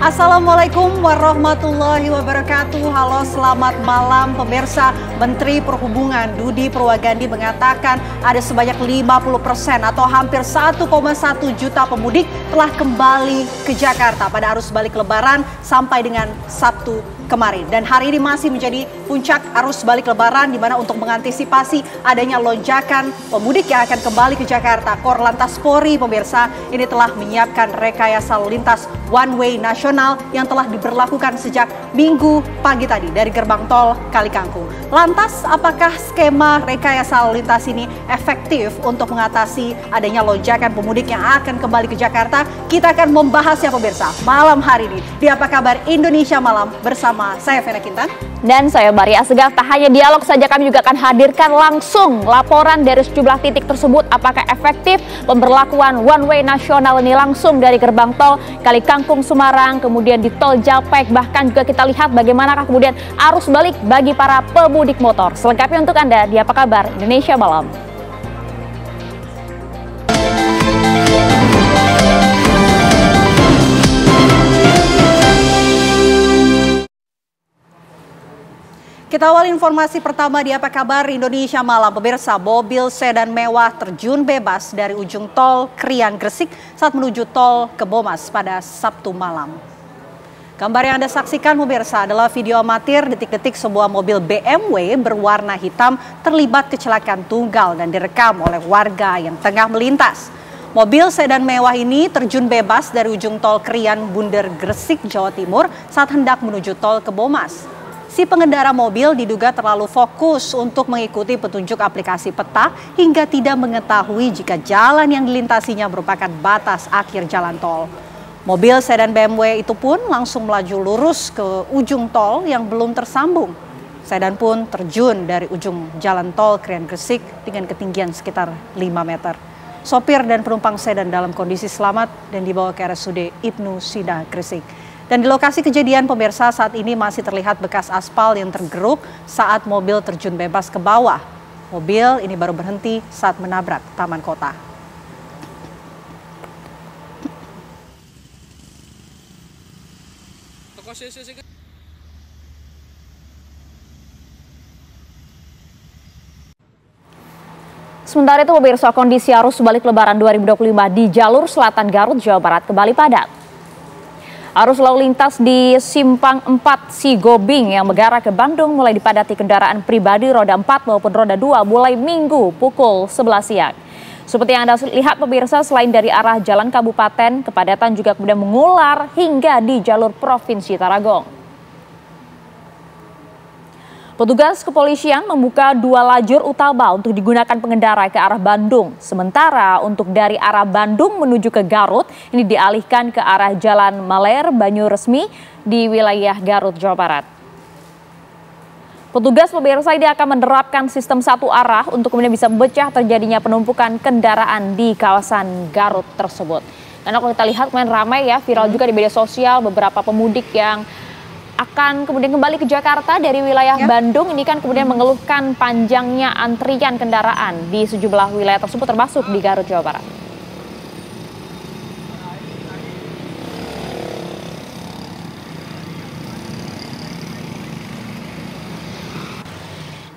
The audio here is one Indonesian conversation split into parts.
Assalamualaikum warahmatullahi wabarakatuh. Halo, selamat malam pemirsa. Menteri Perhubungan Budi Purwagandi mengatakan ada sebanyak 50% atau hampir 1,1 juta pemudik telah kembali ke Jakarta pada arus balik Lebaran sampai dengan Sabtu kemarin. Dan hari ini masih menjadi puncak arus balik Lebaran, di mana untuk mengantisipasi adanya lonjakan pemudik yang akan kembali ke Jakarta, Korlantas Polri pemirsa ini telah menyiapkan rekayasa lalu lintas one way nasional yang telah diberlakukan sejak Minggu pagi tadi dari gerbang tol Kali Kangkung. Lantas, apakah skema rekayasa lalu lintas ini efektif untuk mengatasi adanya lonjakan pemudik yang akan kembali ke Jakarta? Kita akan membahasnya pemirsa malam hari ini di Apa Kabar Indonesia Malam bersama saya Vena Kintan. Dan saya Maria Segaf. Tak hanya dialog saja, kami juga akan hadirkan langsung laporan dari sejumlah titik tersebut. Apakah efektif pemberlakuan one way nasional ini langsung dari gerbang tol Kali Kangkung Semarang, kemudian di tol Japek. Bahkan juga kita lihat bagaimanakah kemudian arus balik bagi para pemudik motor. Selengkapnya untuk Anda di Apa Kabar Indonesia Malam. Kita awal informasi pertama di Apa Kabar Indonesia Malam. Pemirsa, mobil sedan mewah terjun bebas dari ujung tol Krian Gresik saat menuju tol Kebomas pada Sabtu malam. Gambar yang Anda saksikan pemirsa adalah video amatir detik-detik sebuah mobil BMW berwarna hitam terlibat kecelakaan tunggal dan direkam oleh warga yang tengah melintas. Mobil sedan mewah ini terjun bebas dari ujung tol Krian Bunder Gresik, Jawa Timur saat hendak menuju tol Kebomas. Si pengendara mobil diduga terlalu fokus untuk mengikuti petunjuk aplikasi peta hingga tidak mengetahui jika jalan yang dilintasinya merupakan batas akhir jalan tol. Mobil sedan BMW itu pun langsung melaju lurus ke ujung tol yang belum tersambung. Sedan pun terjun dari ujung jalan tol Krian Gresik dengan ketinggian sekitar 5 meter. Sopir dan penumpang sedan dalam kondisi selamat dan dibawa ke RSUD Ibnu Sina Gresik. Dan di lokasi kejadian pemirsa saat ini masih terlihat bekas aspal yang tergeruk saat mobil terjun bebas ke bawah. Mobil ini baru berhenti saat menabrak taman kota. Sementara itu pemirsa, kondisi arus balik Lebaran 2025 di jalur selatan Garut, Jawa Barat kembali padat. Arus lalu lintas di Simpang 4 Sigobing yang mengarah ke Bandung mulai dipadati kendaraan pribadi roda 4 maupun roda 2 mulai Minggu pukul 11 siang. Seperti yang Anda lihat pemirsa, selain dari arah jalan kabupaten, kepadatan juga kemudian mengular hingga di jalur Provinsi Taragong. Petugas kepolisian membuka 2 lajur utama untuk digunakan pengendara ke arah Bandung. Sementara untuk dari arah Bandung menuju ke Garut, ini dialihkan ke arah Jalan Maler Banyuresmi di wilayah Garut, Jawa Barat. Petugas pemirsa ini akan menerapkan sistem satu arah untuk kemudian bisa memecah terjadinya penumpukan kendaraan di kawasan Garut tersebut. Karena kalau kita lihat kemarin ramai ya, viral juga di media sosial beberapa pemudik yang akan kemudian kembali ke Jakarta dari wilayah Bandung. Ini kan kemudian mengeluhkan panjangnya antrian kendaraan di sejumlah wilayah tersebut termasuk di Garut, Jawa Barat.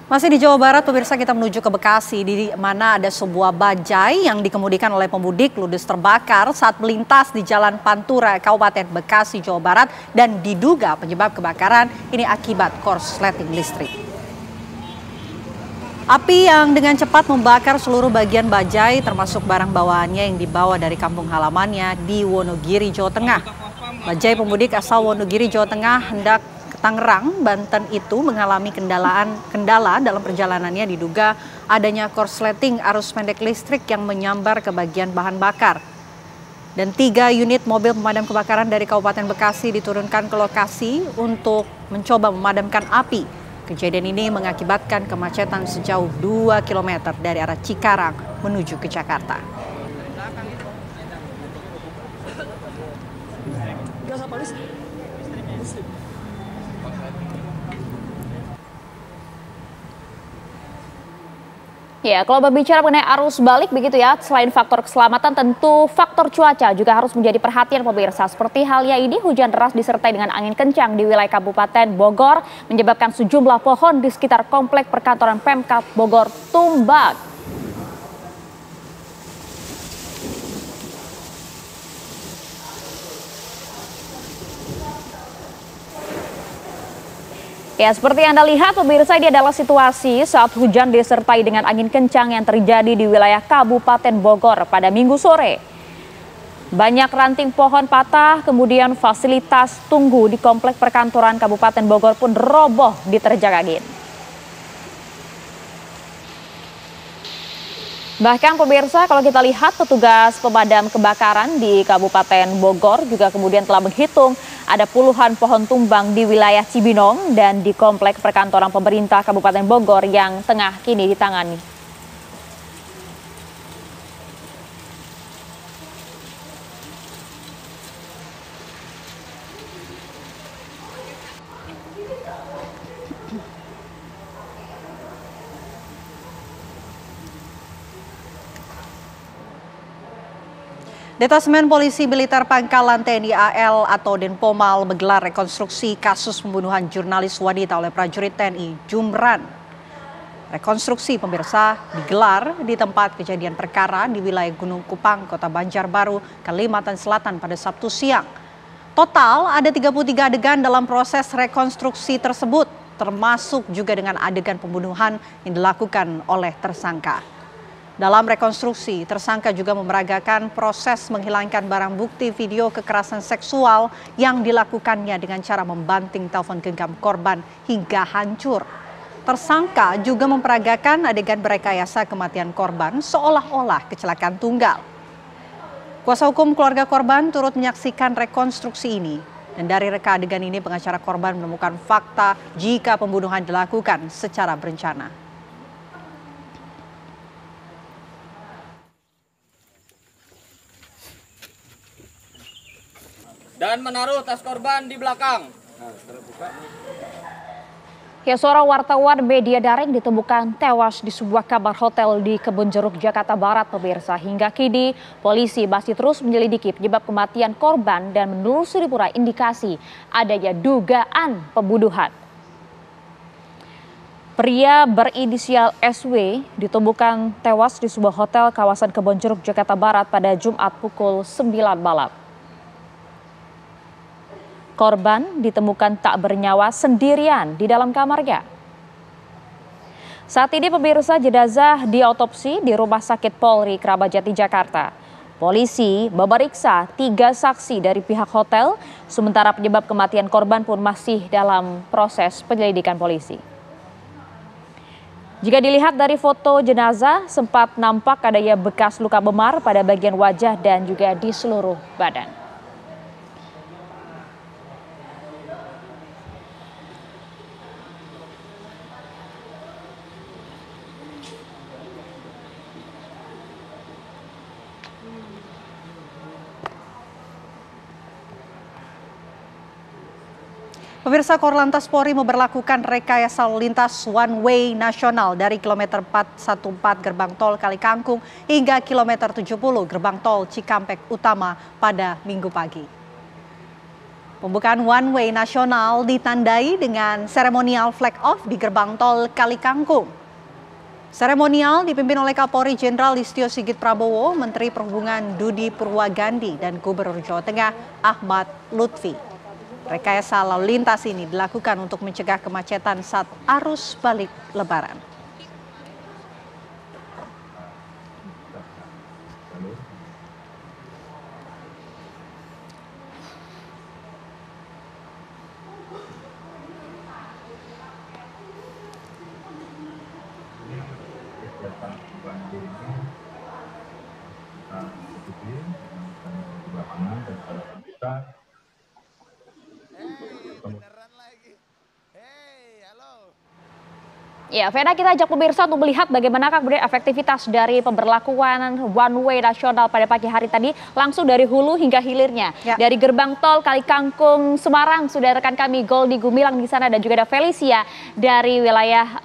Masih di Jawa Barat, pemirsa, kita menuju ke Bekasi, di mana ada sebuah bajai yang dikemudikan oleh pemudik ludes terbakar saat melintas di Jalan Pantura, Kabupaten Bekasi, Jawa Barat, dan diduga penyebab kebakaran ini akibat korsleting listrik. Api yang dengan cepat membakar seluruh bagian bajai termasuk barang bawaannya yang dibawa dari kampung halamannya di Wonogiri, Jawa Tengah. Bajai pemudik asal Wonogiri, Jawa Tengah hendak Tangerang, Banten itu mengalami kendala dalam perjalanannya, diduga adanya korsleting arus pendek listrik yang menyambar ke bagian bahan bakar. Dan 3 unit mobil pemadam kebakaran dari Kabupaten Bekasi diturunkan ke lokasi untuk mencoba memadamkan api. Kejadian ini mengakibatkan kemacetan sejauh 2 km dari arah Cikarang menuju ke Jakarta. Ya, kalau berbicara mengenai arus balik begitu ya, selain faktor keselamatan tentu faktor cuaca juga harus menjadi perhatian pemirsa. Seperti halnya ini, hujan deras disertai dengan angin kencang di wilayah Kabupaten Bogor menyebabkan sejumlah pohon di sekitar komplek perkantoran Pemkab Bogor tumbang. Ya, seperti Anda lihat pemirsa, ini adalah situasi saat hujan disertai dengan angin kencang yang terjadi di wilayah Kabupaten Bogor pada Minggu sore. Banyak ranting pohon patah, kemudian fasilitas tunggu di komplek perkantoran Kabupaten Bogor pun roboh diterjang angin. Bahkan pemirsa, kalau kita lihat petugas pemadam kebakaran di Kabupaten Bogor juga kemudian telah menghitung ada puluhan pohon tumbang di wilayah Cibinong dan di komplek perkantoran pemerintah Kabupaten Bogor yang tengah kini ditangani. Detasmen Polisi Militer Pangkalan TNI AL atau Denpomal menggelar rekonstruksi kasus pembunuhan jurnalis wanita oleh prajurit TNI Jumran. Rekonstruksi pemirsa digelar di tempat kejadian perkara di wilayah Gunung Kupang, Kota Banjarbaru, Kalimantan Selatan pada Sabtu siang. Total ada 33 adegan dalam proses rekonstruksi tersebut, termasuk juga dengan adegan pembunuhan yang dilakukan oleh tersangka. Dalam rekonstruksi, tersangka juga memeragakan proses menghilangkan barang bukti video kekerasan seksual yang dilakukannya dengan cara membanting telepon genggam korban hingga hancur. Tersangka juga memperagakan adegan berekayasa kematian korban seolah-olah kecelakaan tunggal. Kuasa hukum keluarga korban turut menyaksikan rekonstruksi ini. Dan dari reka adegan ini pengacara korban menemukan fakta jika pembunuhan dilakukan secara berencana. Dan menaruh tas korban di belakang. Ya, seorang wartawan media daring ditemukan tewas di sebuah kamar hotel di Kebonjeruk, Jakarta Barat, pemirsa. Hingga kini polisi masih terus menyelidiki penyebab kematian korban dan menelusuri pula indikasi adanya dugaan pembunuhan. Pria berinisial SW ditemukan tewas di sebuah hotel kawasan Kebonjeruk, Jakarta Barat pada Jumat pukul 9 malam. Korban ditemukan tak bernyawa sendirian di dalam kamarnya. Saat ini pemirsa, jenazah diotopsi di Rumah Sakit Polri Kramat Jati, Jakarta. Polisi memeriksa 3 saksi dari pihak hotel, sementara penyebab kematian korban pun masih dalam proses penyelidikan polisi. Jika dilihat dari foto jenazah, sempat nampak adanya bekas luka memar pada bagian wajah dan juga di seluruh badan. Pemirsa, Korlantas Polri memberlakukan rekayasa lalu lintas one way nasional dari kilometer 414 gerbang tol Kalikangkung hingga kilometer 70 gerbang tol Cikampek Utama pada Minggu pagi. Pembukaan one way nasional ditandai dengan seremonial flag off di gerbang tol Kalikangkung. Seremonial dipimpin oleh Kapolri Jenderal Listio Sigit Prabowo, Menteri Perhubungan Budi Purwagandi, dan Gubernur Jawa Tengah Ahmad Lutfi. Rekayasa lalu lintas ini dilakukan untuk mencegah kemacetan saat arus balik Lebaran. Ya, Vena, kita ajak pemirsa untuk melihat bagaimana kemudian efektivitas dari pemberlakuan one way nasional pada pagi hari tadi langsung dari hulu hingga hilirnya. Ya. Dari gerbang tol Kalikangkung Semarang sudah rekan kami Goldi Gumilang di sana dan juga ada Felicia dari wilayah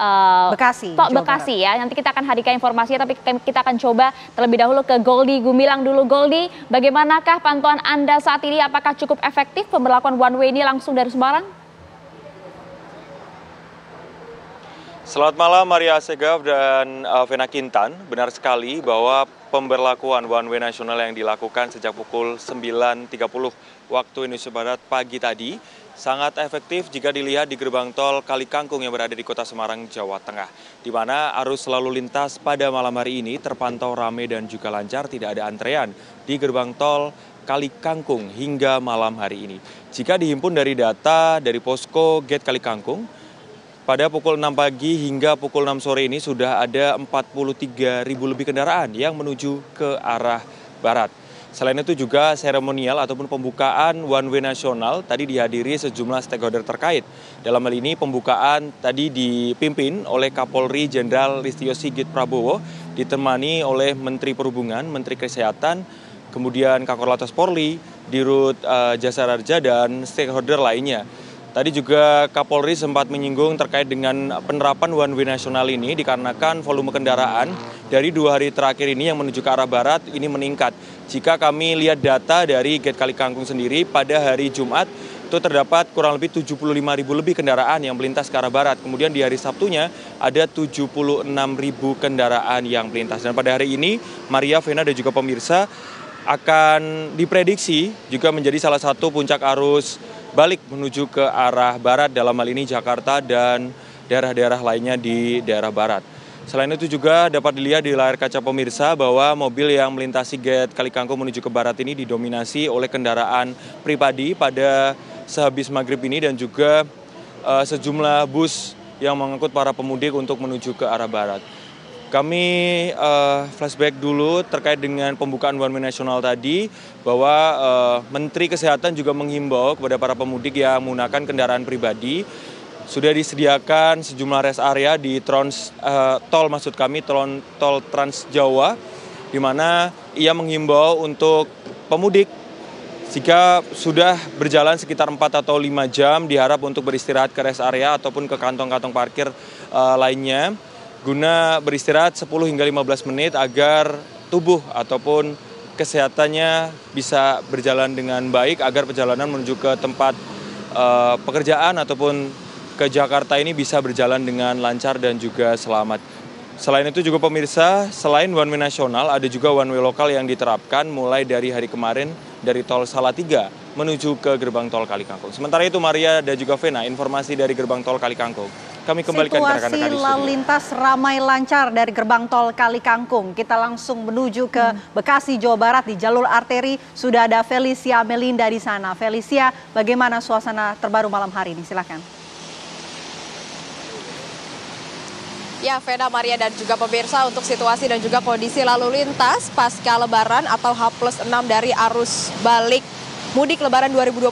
Bekasi, Bekasi ya. Nanti kita akan hadirkan informasinya, tapi kita akan coba terlebih dahulu ke Goldi Gumilang dulu. Goldi, bagaimanakah pantauan Anda saat ini? Apakah cukup efektif pemberlakuan one way ini langsung dari Semarang? Selamat malam Maria Segaf dan Vena Kintan. Benar sekali bahwa pemberlakuan one way nasional yang dilakukan sejak pukul 9.30 waktu Indonesia Barat pagi tadi sangat efektif jika dilihat di gerbang tol Kalikangkung yang berada di Kota Semarang, Jawa Tengah. Di mana arus lalu lintas pada malam hari ini terpantau ramai dan juga lancar, tidak ada antrean di gerbang tol Kalikangkung hingga malam hari ini. Jika dihimpun dari data dari posko Gate Kalikangkung, pada pukul 6 pagi hingga pukul 6 sore ini sudah ada 43.000 lebih kendaraan yang menuju ke arah barat. Selain itu juga seremonial ataupun pembukaan one way nasional tadi dihadiri sejumlah stakeholder terkait. Dalam hal ini pembukaan tadi dipimpin oleh Kapolri Jenderal Listio Sigit Prabowo, ditemani oleh Menteri Perhubungan, Menteri Kesehatan, kemudian Kakor-Lantas Polri, Dirut Jasa Raja, dan stakeholder lainnya. Tadi juga Kapolri sempat menyinggung terkait dengan penerapan one way nasional ini dikarenakan volume kendaraan dari 2 hari terakhir ini yang menuju ke arah barat ini meningkat. Jika kami lihat data dari Gate Kalikangkung sendiri, pada hari Jumat itu terdapat kurang lebih 75.000 lebih kendaraan yang melintas ke arah barat. Kemudian di hari Sabtunya ada 76.000 kendaraan yang melintas. Dan pada hari ini, Maria, Vena, dan juga pemirsa akan diprediksi juga menjadi salah satu puncak arus balik menuju ke arah barat, dalam hal ini Jakarta dan daerah-daerah lainnya di daerah barat. Selain itu juga dapat dilihat di layar kaca pemirsa bahwa mobil yang melintasi Gate Kalikangkung menuju ke barat ini didominasi oleh kendaraan pribadi pada sehabis maghrib ini dan juga sejumlah bus yang mengangkut para pemudik untuk menuju ke arah barat. Kami flashback dulu terkait dengan pembukaan one way nasional tadi, bahwa Menteri Kesehatan juga menghimbau kepada para pemudik yang menggunakan kendaraan pribadi. Sudah disediakan sejumlah rest area di tol Trans Jawa, di mana ia menghimbau untuk pemudik jika sudah berjalan sekitar 4 atau 5 jam diharap untuk beristirahat ke rest area ataupun ke kantong-kantong parkir lainnya, guna beristirahat 10 hingga 15 menit agar tubuh ataupun kesehatannya bisa berjalan dengan baik, agar perjalanan menuju ke tempat pekerjaan ataupun ke Jakarta ini bisa berjalan dengan lancar dan juga selamat. Selain itu juga pemirsa, selain one way nasional, ada juga one way lokal yang diterapkan mulai dari hari kemarin dari tol Salatiga menuju ke gerbang tol Kalikangkung. Sementara itu Maria dan juga Vena, informasi dari gerbang tol Kalikangkung. Kami kembalikan ke rekan-rekan di studio. Situasi lalu lintas ramai lancar dari gerbang tol Kalikangkung. Kita langsung menuju ke Bekasi, Jawa Barat di jalur arteri. Sudah ada Felicia Melinda di sana. Felicia, bagaimana suasana terbaru malam hari ini? Silakan. Ya, Vena, Maria, dan juga pemirsa, untuk situasi dan juga kondisi lalu lintas pasca Lebaran atau H+6 dari arus balik mudik Lebaran 2025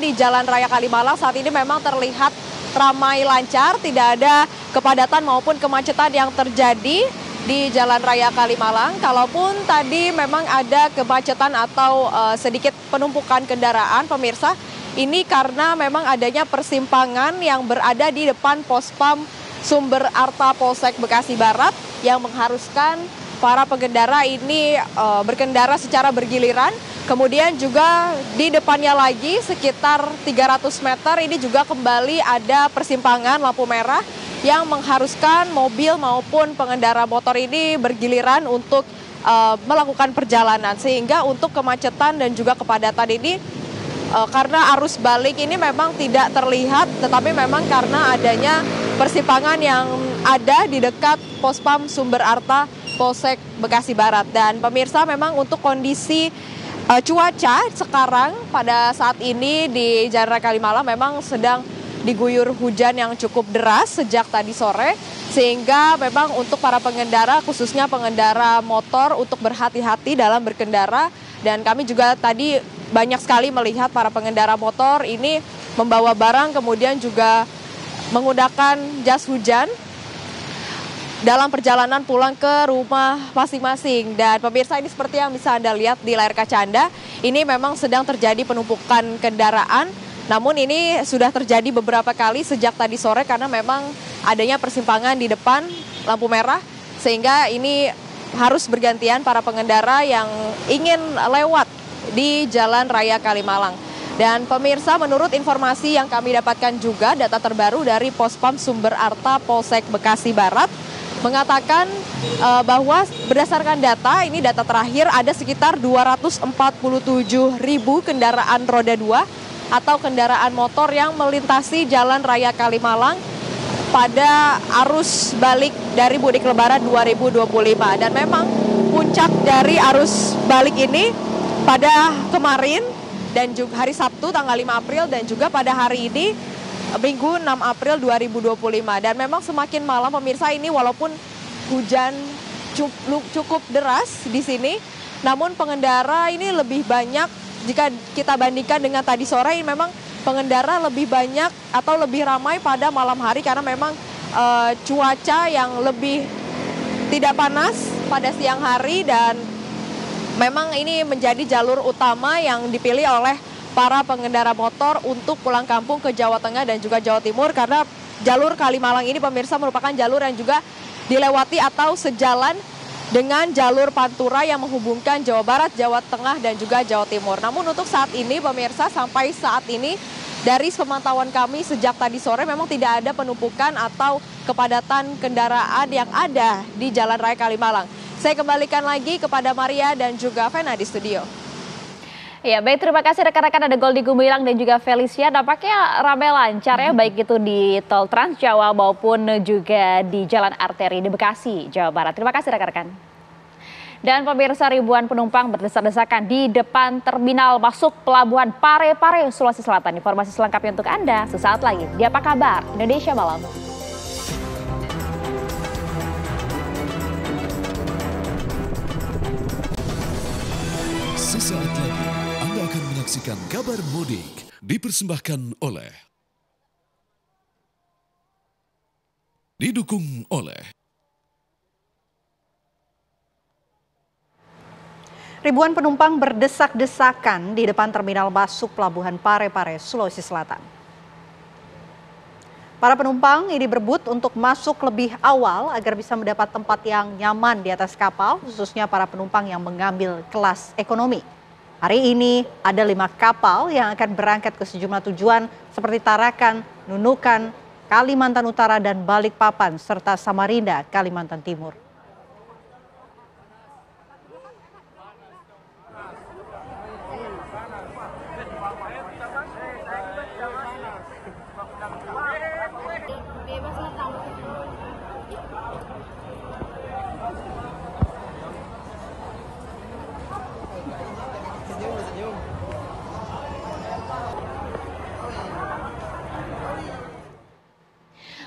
di Jalan Raya Kalimalang saat ini memang terlihat ramai lancar, tidak ada kepadatan maupun kemacetan yang terjadi di Jalan Raya Kalimalang. Kalaupun tadi memang ada kemacetan atau sedikit penumpukan kendaraan, pemirsa, ini karena memang adanya persimpangan yang berada di depan Pospam Sumber Arta Polsek Bekasi Barat yang mengharuskan para pengendara ini berkendara secara bergiliran. Kemudian juga di depannya lagi sekitar 300 meter ini juga kembali ada persimpangan lampu merah yang mengharuskan mobil maupun pengendara motor ini bergiliran untuk melakukan perjalanan. Sehingga untuk kemacetan dan juga kepadatan ini karena arus balik ini memang tidak terlihat, tetapi memang karena adanya persimpangan yang ada di dekat Pospam Sumber Arta Polsek Bekasi Barat. Dan pemirsa, memang untuk kondisi cuaca sekarang pada saat ini di Jalan Raya Kalimalang memang sedang diguyur hujan yang cukup deras sejak tadi sore, sehingga memang untuk para pengendara, khususnya pengendara motor, untuk berhati-hati dalam berkendara. Dan kami juga tadi banyak sekali melihat para pengendara motor ini membawa barang, kemudian juga menggunakan jas hujan dalam perjalanan pulang ke rumah masing-masing. Dan pemirsa, ini seperti yang bisa Anda lihat di layar kaca Anda, ini memang sedang terjadi penumpukan kendaraan. Namun ini sudah terjadi beberapa kali sejak tadi sore karena memang adanya persimpangan di depan lampu merah, sehingga ini harus bergantian para pengendara yang ingin lewat di Jalan Raya Kalimalang. Dan pemirsa, menurut informasi yang kami dapatkan juga, data terbaru dari Pospam Sumber Arta Polsek Bekasi Barat mengatakan bahwa berdasarkan data, ini data terakhir, ada sekitar 247.000 kendaraan roda 2 atau kendaraan motor yang melintasi Jalan Raya Kalimalang pada arus balik dari mudik lebaran 2025. Dan memang puncak dari arus balik ini pada kemarin dan juga hari Sabtu tanggal 5 April dan juga pada hari ini Minggu 6 April 2025. Dan memang semakin malam pemirsa, ini walaupun hujan cukup deras di sini, namun pengendara ini lebih banyak jika kita bandingkan dengan tadi sore. Ini memang pengendara lebih banyak atau lebih ramai pada malam hari karena memang cuaca yang lebih tidak panas pada siang hari, dan memang ini menjadi jalur utama yang dipilih oleh para pengendara motor untuk pulang kampung ke Jawa Tengah dan juga Jawa Timur, karena jalur Kalimalang ini pemirsa merupakan jalur yang juga dilewati atau sejalan dengan jalur Pantura yang menghubungkan Jawa Barat, Jawa Tengah dan juga Jawa Timur. Namun untuk saat ini pemirsa, sampai saat ini dari pemantauan kami sejak tadi sore memang tidak ada penumpukan atau kepadatan kendaraan yang ada di Jalan Raya Kalimalang. Saya kembalikan lagi kepada Maria dan juga Vena di studio. Ya, baik, terima kasih rekan-rekan. Ada Goldi Gumilang dan juga Felicia. Nampaknya ramai lancar ya, baik itu di Tol Trans Jawa maupun juga di Jalan Arteri di Bekasi, Jawa Barat. Terima kasih rekan-rekan. Dan pemirsa, ribuan penumpang berdesak-desakan di depan terminal masuk Pelabuhan Pare-Pare, Sulawesi Selatan. Informasi selengkapnya untuk Anda sesaat lagi di Apa Kabar Indonesia Malam. Sesaat lagi Anda akan menyaksikan Kabar Mudik dipersembahkan oleh, didukung oleh ribuan penumpang berdesak-desakan di depan terminal masuk Pelabuhan Pare-Pare, Sulawesi Selatan. Para penumpang ini berebut untuk masuk lebih awal agar bisa mendapat tempat yang nyaman di atas kapal, khususnya para penumpang yang mengambil kelas ekonomi. Hari ini ada 5 kapal yang akan berangkat ke sejumlah tujuan seperti Tarakan, Nunukan, Kalimantan Utara dan Balikpapan, serta Samarinda, Kalimantan Timur.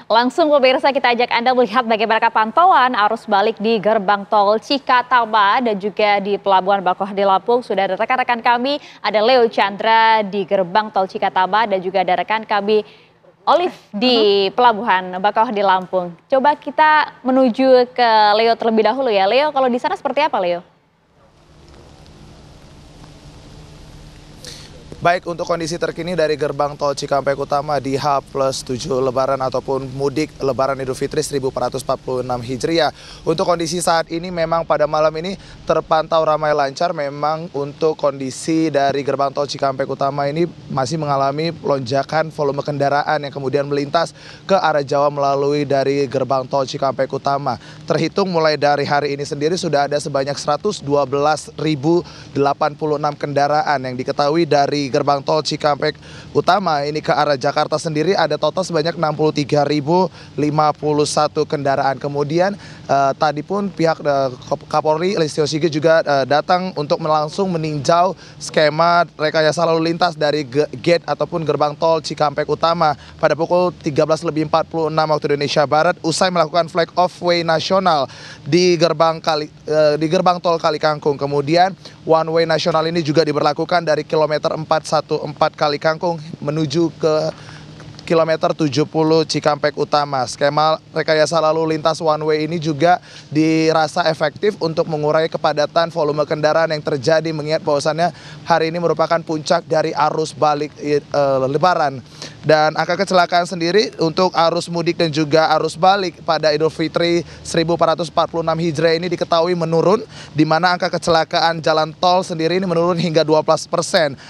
Langsung pemirsa, kita ajak Anda melihat bagaimana pantauan arus balik di gerbang tol Cikatama dan juga di Pelabuhan Bakauheni Lampung. Sudah ada rekan-rekan kami, ada Leo Chandra di gerbang tol Cikatama dan juga ada rekan kami Olive di Pelabuhan Bakauheni Lampung. Coba kita menuju ke Leo terlebih dahulu ya. Leo, kalau di sana seperti apa Leo? Baik, untuk kondisi terkini dari gerbang tol Cikampek Utama di H+7 Lebaran ataupun mudik Lebaran Idul Fitri 1446 Hijriah. Untuk kondisi saat ini memang pada malam ini terpantau ramai lancar. Memang untuk kondisi dari gerbang tol Cikampek Utama ini masih mengalami lonjakan volume kendaraan yang kemudian melintas ke arah Jawa melalui dari gerbang tol Cikampek Utama. Terhitung mulai dari hari ini sendiri sudah ada sebanyak 112.086 kendaraan yang diketahui dari gerbang tol Cikampek Utama ini ke arah Jakarta sendiri ada total sebanyak 63.051 kendaraan. Kemudian tadi pun pihak Kapolri Listio Sigit juga datang untuk langsung meninjau skema rekayasa lalu lintas dari gate ataupun gerbang tol Cikampek Utama pada pukul 13.46 waktu Indonesia Barat usai melakukan flag off way nasional di gerbang tol Kalikangkung. Kemudian one way nasional ini juga diberlakukan dari kilometer 414 Kalikangkung menuju ke kilometer 70 Cikampek Utama. Skema rekayasa lalu lintas one way ini juga dirasa efektif untuk mengurai kepadatan volume kendaraan yang terjadi, mengingat bahwasannya hari ini merupakan puncak dari arus balik Lebaran. Dan angka kecelakaan sendiri untuk arus mudik dan juga arus balik pada Idul Fitri 1446 Hijriah ini diketahui menurun, di mana angka kecelakaan jalan tol sendiri ini menurun hingga 12%.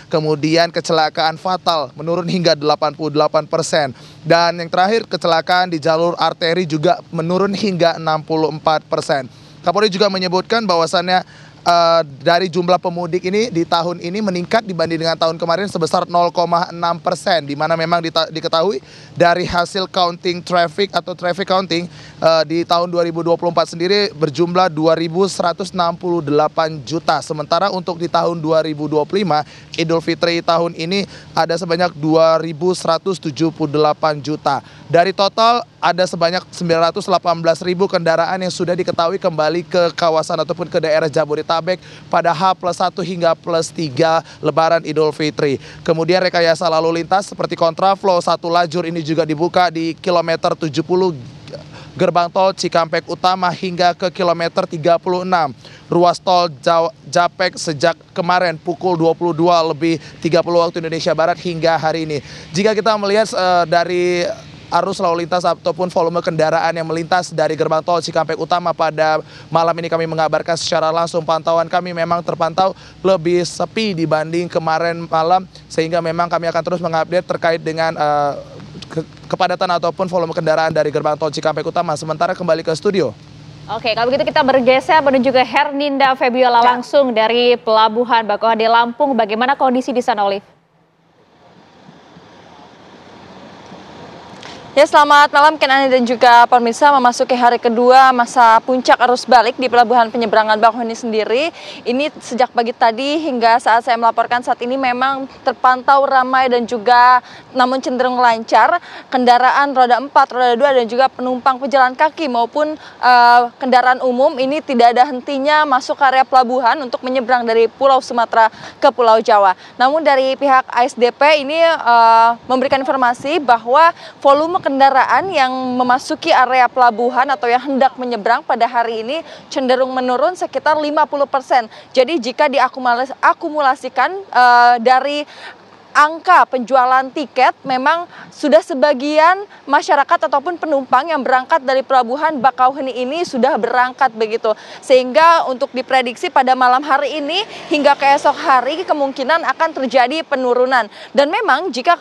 Kemudian kecelakaan fatal menurun hingga 88%. Dan yang terakhir, kecelakaan di jalur arteri juga menurun hingga 64%. Kapolri juga menyebutkan bahwasannya dari jumlah pemudik ini di tahun ini meningkat dibanding dengan tahun kemarin sebesar 0,6%, di mana memang diketahui dari hasil counting traffic atau traffic counting di tahun 2024 sendiri berjumlah 2.168 juta. Sementara untuk di tahun 2025 Idul Fitri tahun ini ada sebanyak 2.178 juta. Dari total ada sebanyak 918.000 kendaraan yang sudah diketahui kembali ke kawasan ataupun ke daerah Jabodetabek pada H+1 hingga +3 Lebaran Idul Fitri. Kemudian rekayasa lalu lintas seperti kontraflow satu lajur ini juga dibuka di kilometer 70 gerbang tol Cikampek Utama hingga ke kilometer 36 ruas tol Japek sejak kemarin pukul 22:30 waktu Indonesia Barat hingga hari ini. Jika kita melihat dari arus lalu lintas ataupun volume kendaraan yang melintas dari gerbang tol Cikampek Utama pada malam ini, kami mengabarkan secara langsung pantauan kami memang terpantau lebih sepi dibanding kemarin malam, sehingga memang kami akan terus mengupdate terkait dengan kepadatan ataupun volume kendaraan dari gerbang tol Cikampek Utama. Sementara kembali ke studio. Oke, kalau begitu kita bergeser menuju ke Herninda Febiola langsung dari Pelabuhan Bakauheni Lampung. Bagaimana kondisi di sana, Olive? Ya, selamat malam Kenani dan juga pemirsa. Memasuki hari kedua masa puncak arus balik di Pelabuhan Penyeberangan Bakauheni sendiri. Ini sejak pagi tadi hingga saat saya melaporkan saat ini memang terpantau ramai dan juga namun cenderung lancar. Kendaraan roda 4, roda 2 dan juga penumpang pejalan kaki maupun kendaraan umum ini tidak ada hentinya masuk area pelabuhan untuk menyeberang dari Pulau Sumatera ke Pulau Jawa. Namun dari pihak ASDP ini memberikan informasi bahwa volume kendaraan yang memasuki area pelabuhan atau yang hendak menyeberang pada hari ini cenderung menurun sekitar 50%. Jadi jika diakumulasikan dari angka penjualan tiket, memang sudah sebagian masyarakat ataupun penumpang yang berangkat dari Pelabuhan Bakauheni ini sudah berangkat begitu. Sehingga untuk diprediksi pada malam hari ini hingga ke esok hari kemungkinan akan terjadi penurunan. Dan memang jika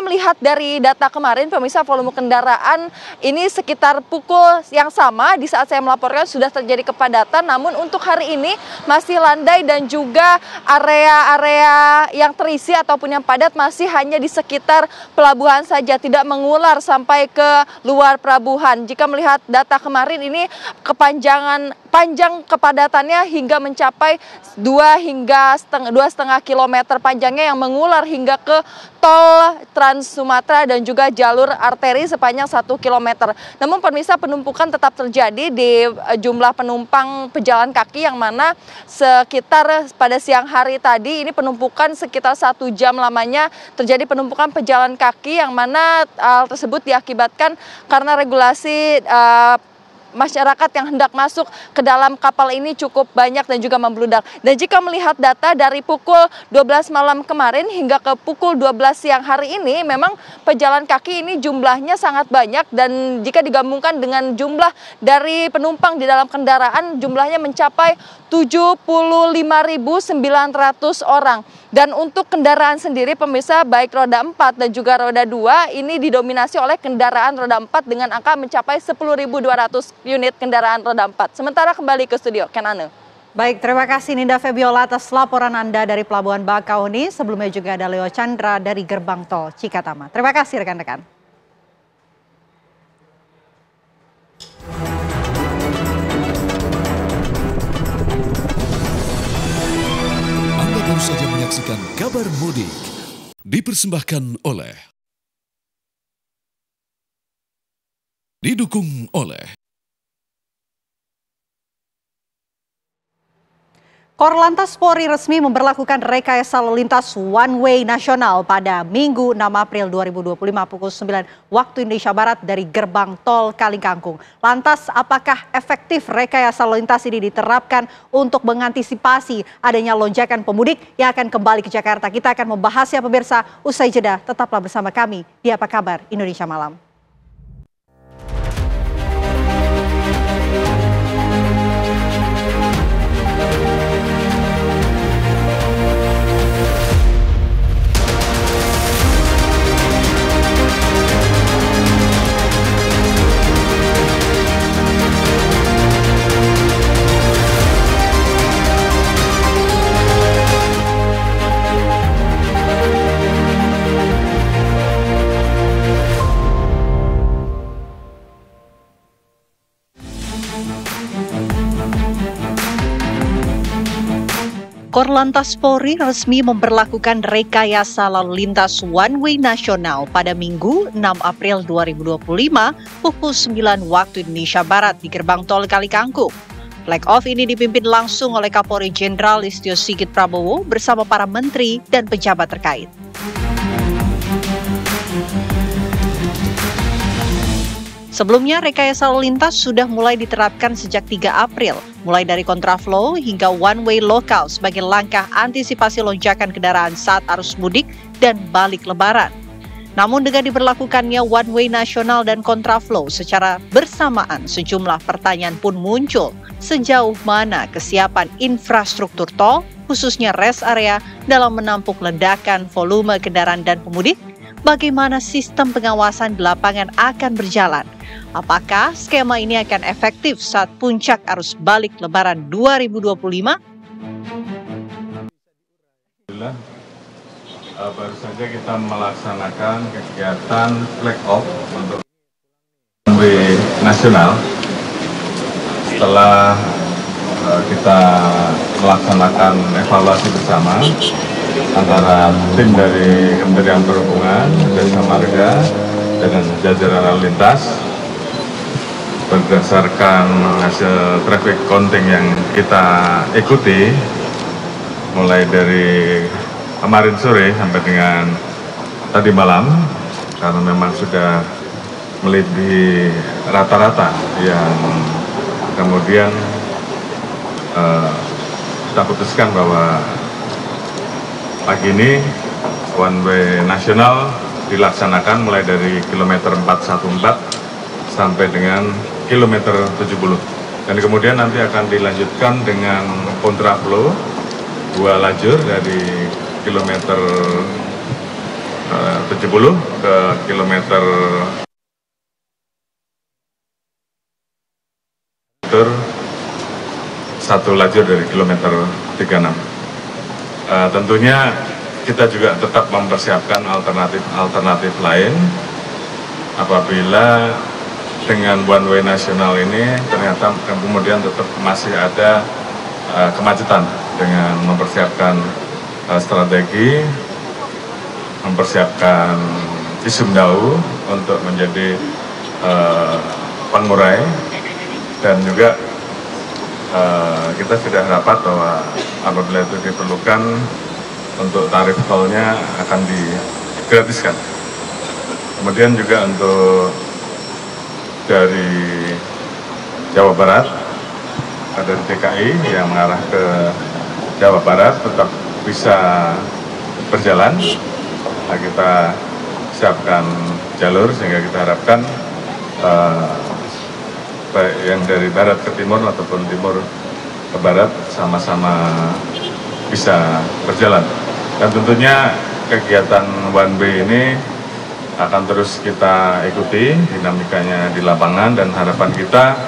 melihat dari data kemarin, pemirsa, volume kendaraan ini sekitar pukul yang sama di saat saya melaporkan sudah terjadi kepadatan. Namun untuk hari ini masih landai dan juga area-area yang terisi ataupun yang padat masih hanya di sekitar pelabuhan saja, tidak mengular sampai ke luar pelabuhan. Jika melihat data kemarin ini panjang kepadatannya hingga mencapai 2,5 kilometer panjangnya yang mengular hingga ke tol Trans Sumatera dan juga jalur arteri sepanjang 1 kilometer. Namun pemirsa, penumpukan tetap terjadi di jumlah penumpang pejalan kaki yang mana sekitar pada siang hari tadi ini penumpukan sekitar 1 jam lamanya terjadi penumpukan pejalan kaki yang mana hal tersebut diakibatkan karena regulasi masyarakat yang hendak masuk ke dalam kapal ini cukup banyak dan juga membludak. Dan jika melihat data dari pukul 12 malam kemarin hingga ke pukul 12 siang hari ini, memang pejalan kaki ini jumlahnya sangat banyak, dan jika digabungkan dengan jumlah dari penumpang di dalam kendaraan, jumlahnya mencapai 75.900 orang. Dan untuk kendaraan sendiri pemirsa, baik roda 4 dan juga roda 2 ini didominasi oleh kendaraan roda 4 dengan angka mencapai 10.200 unit kendaraan roda 4. Sementara kembali ke studio, Kenane. Baik, terima kasih Ninda Febiola atas laporan Anda dari Pelabuhan Bakauheni. Sebelumnya juga ada Leo Chandra dari Gerbang Tol Cikatama. Terima kasih rekan-rekan. Anda baru saja menyaksikan Kabar Mudik, dipersembahkan oleh, didukung oleh Korlantas Polri resmi memberlakukan rekayasa lalu lintas one way nasional pada Minggu 6 April 2025 pukul 9 waktu Indonesia Barat dari gerbang tol Kalikangkung. Lantas apakah efektif rekayasa lalu lintas ini diterapkan untuk mengantisipasi adanya lonjakan pemudik yang akan kembali ke Jakarta? Kita akan membahasnya pemirsa usai jeda. Tetaplah bersama kami di Apa Kabar Indonesia Malam. Korlantas Polri resmi memberlakukan rekayasa lalu lintas one way nasional pada Minggu 6 April 2025 pukul 9 waktu Indonesia Barat di gerbang tol Kalikangkung. Flag off ini dipimpin langsung oleh Kapolri Jenderal Listio Sigit Prabowo bersama para menteri dan pejabat terkait. Sebelumnya, rekayasa lalu lintas sudah mulai diterapkan sejak 3 April, mulai dari kontraflow hingga one-way lokal sebagai langkah antisipasi lonjakan kendaraan saat arus mudik dan balik lebaran. Namun dengan diberlakukannya one-way nasional dan kontraflow secara bersamaan, sejumlah pertanyaan pun muncul. Sejauh mana kesiapan infrastruktur tol, khususnya rest area, dalam menampung ledakan volume kendaraan dan pemudik? Bagaimana sistem pengawasan di lapangan akan berjalan? Apakah skema ini akan efektif saat puncak arus balik Lebaran 2025? Baru saja kita melaksanakan kegiatan flag off untuk one way nasional. Setelah kita melaksanakan evaluasi bersama antara tim dari Kementerian Perhubungan, Jasa Marga, dengan jajaran lalu lintas, berdasarkan hasil traffic counting yang kita ikuti mulai dari kemarin sore sampai dengan tadi malam, karena memang sudah melebihi rata-rata yang kemudian kita putuskan bahwa pagi ini one way nasional dilaksanakan mulai dari kilometer 414 sampai dengan kilometer 70. Dan kemudian nanti akan dilanjutkan dengan kontraflow 2 lajur dari kilometer 70 ke kilometer 1 lajur dari kilometer 36. Tentunya kita juga tetap mempersiapkan alternatif lain apabila dengan one way nasional ini ternyata kemudian tetap masih ada kemacetan, dengan mempersiapkan strategi, mempersiapkan visum dau untuk menjadi pengurai, dan juga kita sudah rapat bahwa apabila itu diperlukan untuk tarif tolnya akan digratiskan. Kemudian juga untuk dari Jawa Barat, dari DKI yang mengarah ke Jawa Barat tetap bisa berjalan. Nah, kita siapkan jalur sehingga kita harapkan baik yang dari barat ke timur ataupun timur ke barat sama-sama bisa berjalan. Dan tentunya kegiatan one way ini akan terus kita ikuti dinamikanya di lapangan, dan harapan kita